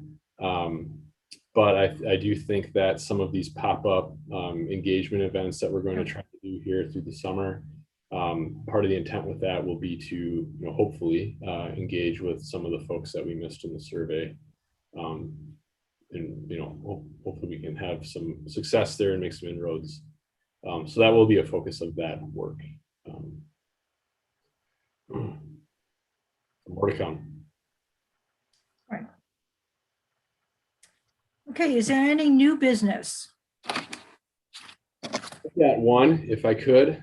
But I do think that some of these pop-up engagement events that we're going to try to do here through the summer, part of the intent with that will be to, you know, hopefully engage with some of the folks that we missed in the survey. And, you know, hopefully we can have some success there and make some inroads. So that will be a focus of that work. More to come. Right. Okay, is there any new business? That one, if I could.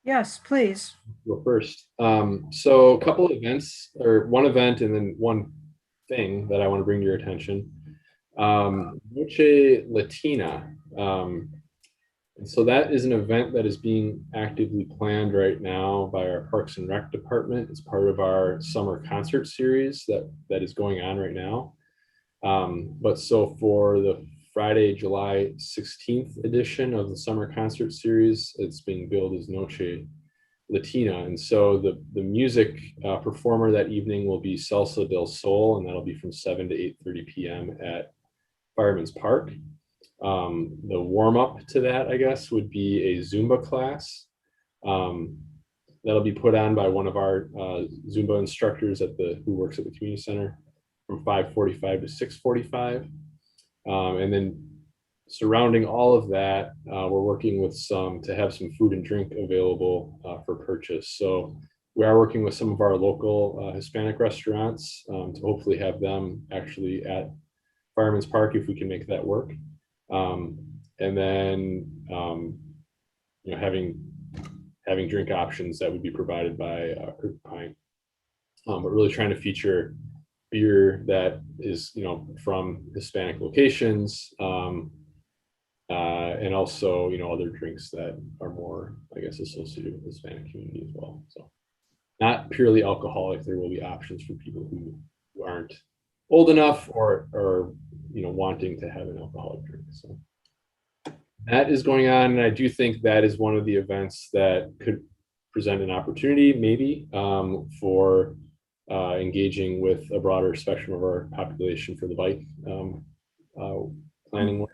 Yes, please. Go first. So a couple of events, or one event and then one thing that I want to bring to your attention. Noche Latina. And so that is an event that is being actively planned right now by our Parks and Rec department. It's part of our summer concert series that is going on right now. But so for the Friday, July 16th edition of the summer concert series, it's being billed as Noche Latina. And so the music performer that evening will be Salsa del Sol, and that'll be from 7 to 8:30 p.m. at Fireman's Park. The warm-up to that, I guess, would be a Zumba class. That'll be put on by one of our Zumba instructors who works at the community center from 5:45 to 6:45. And then surrounding all of that, we're working with to have some food and drink available for purchase. So we are working with some of our local Hispanic restaurants to hopefully have them actually at Fireman's Park if we can make that work. And then, you know, having drink options that would be provided by Crooked Pine. But really trying to feature beer that is, you know, from Hispanic locations, and also, you know, other drinks that are more, I guess, associated with the Hispanic community as well. So not purely alcoholic. There will be options for people who aren't old enough or you know, wanting to have an alcoholic drink. So that is going on, and I do think that is one of the events that could present an opportunity, maybe, for engaging with a broader spectrum of our population for the bike planning work.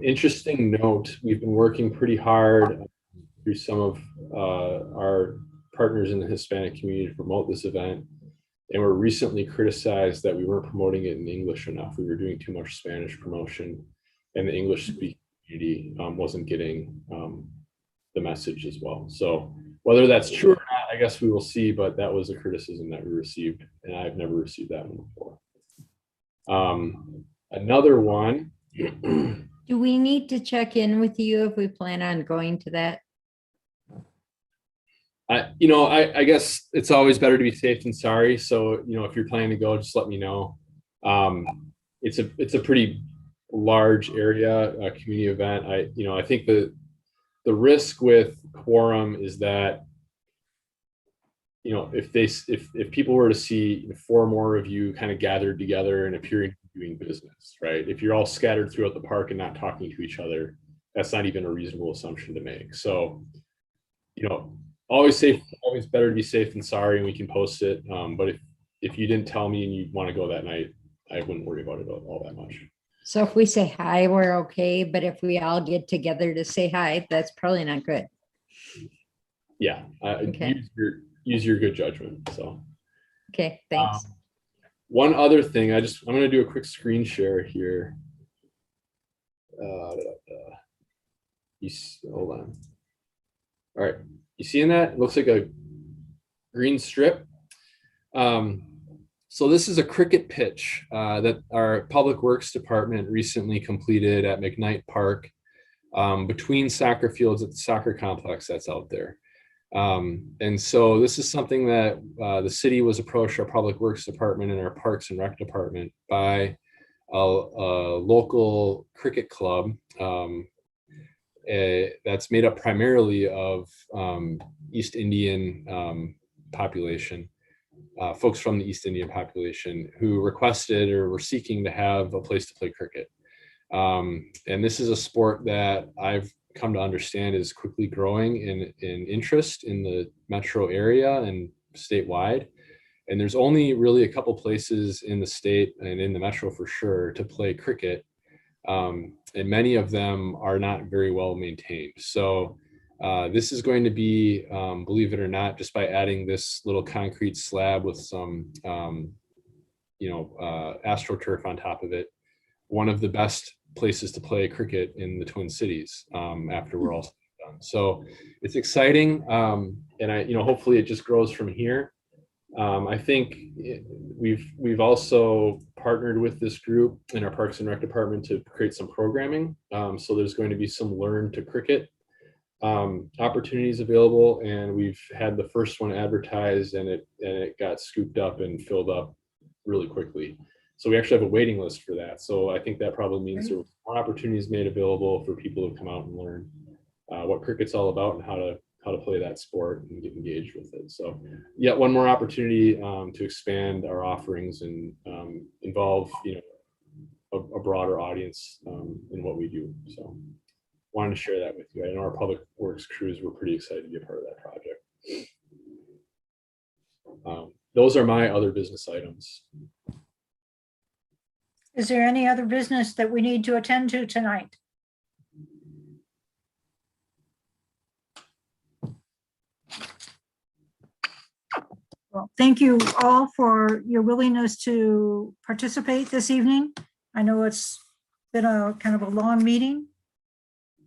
Interesting note, we've been working pretty hard through some of our partners in the Hispanic community to promote this event, and were recently criticized that we weren't promoting it in English enough. We were doing too much Spanish promotion, and the English speaking community wasn't getting the message as well. So whether that's true or not, I guess we will see, but that was a criticism that we received, and I've never received that one before. Another one. Do we need to check in with you if we plan on going to that? You know, I guess it's always better to be safe than sorry. So, you know, if you're planning to go, just let me know. It's a pretty large area, community event. I think the risk with quorum is that you know, if people were to see 4 more of you kind of gathered together and appearing doing business, right? If you're all scattered throughout the park and not talking to each other, that's not even a reasonable assumption to make. So, you know, always better to be safe than sorry, and we can post it. But if you didn't tell me and you want to go that night, I wouldn't worry about it all that much. So if we say hi, we're okay. But if we all get together to say hi, that's probably not good. Yeah. Okay. Use your good judgment. So. Okay, thanks. One other thing, I'm going to do a quick screen share here. Hold on. All right, you seeing that? It looks like a green strip. So this is a cricket pitch that our Public Works Department recently completed at McKnight Park between soccer fields at the soccer complex that's out there. And so this is something that the city was approached, our Public Works Department and our Parks and Rec Department, by a local cricket club that's made up primarily of East Indian population, folks from the East Indian population who requested or were seeking to have a place to play cricket. And this is a sport that I've come to understand is quickly growing in interest in the metro area and statewide. And there's only really a couple places in the state and in the metro for sure to play cricket. And many of them are not very well maintained. So this is going to be, believe it or not, just by adding this little concrete slab with some, AstroTurf on top of it, one of the best places to play cricket in the Twin Cities after we're all done. So it's exciting, and hopefully it just grows from here. I think we've also partnered with this group in our Parks and Rec Department to create some programming. So there's going to be some Learn to Cricket opportunities available, and we've had the first one advertised, and it got scooped up and filled up really quickly. So we actually have a waiting list for that. So I think that probably means there were more opportunities made available for people to come out and learn what cricket's all about and how to play that sport and get engaged with it. So yet one more opportunity to expand our offerings and involve a broader audience in what we do. So wanted to share that with you. I know our public works crews were pretty excited to be a part of that project. Those are my other business items. Is there any other business that we need to attend to tonight? Well, thank you all for your willingness to participate this evening. I know it's been a kind of a long meeting.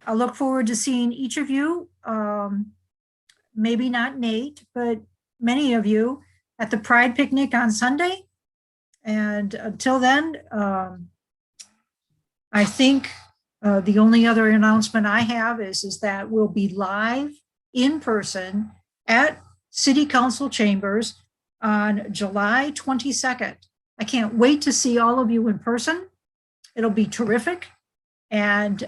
I look forward to seeing each of you, maybe not Nate, but many of you at the Pride Picnic on Sunday. And until then, I think the only other announcement I have is that we'll be live in person at City Council Chambers on July 22nd. I can't wait to see all of you in person. It'll be terrific. And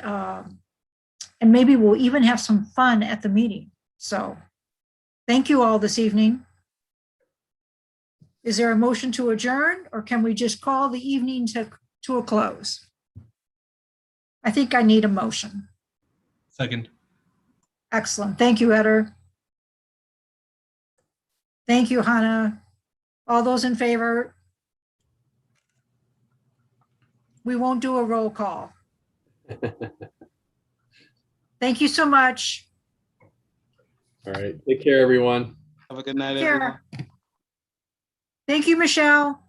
maybe we'll even have some fun at the meeting. So thank you all this evening. Is there a motion to adjourn, or can we just call the evening to a close? I think I need a motion. Second. Excellent. Thank you, Eder. Thank you, Hannah. All those in favor? We won't do a roll call. Thank you so much. All right. Take care, everyone. Have a good night, Take care. everyone. Thank you, Michelle.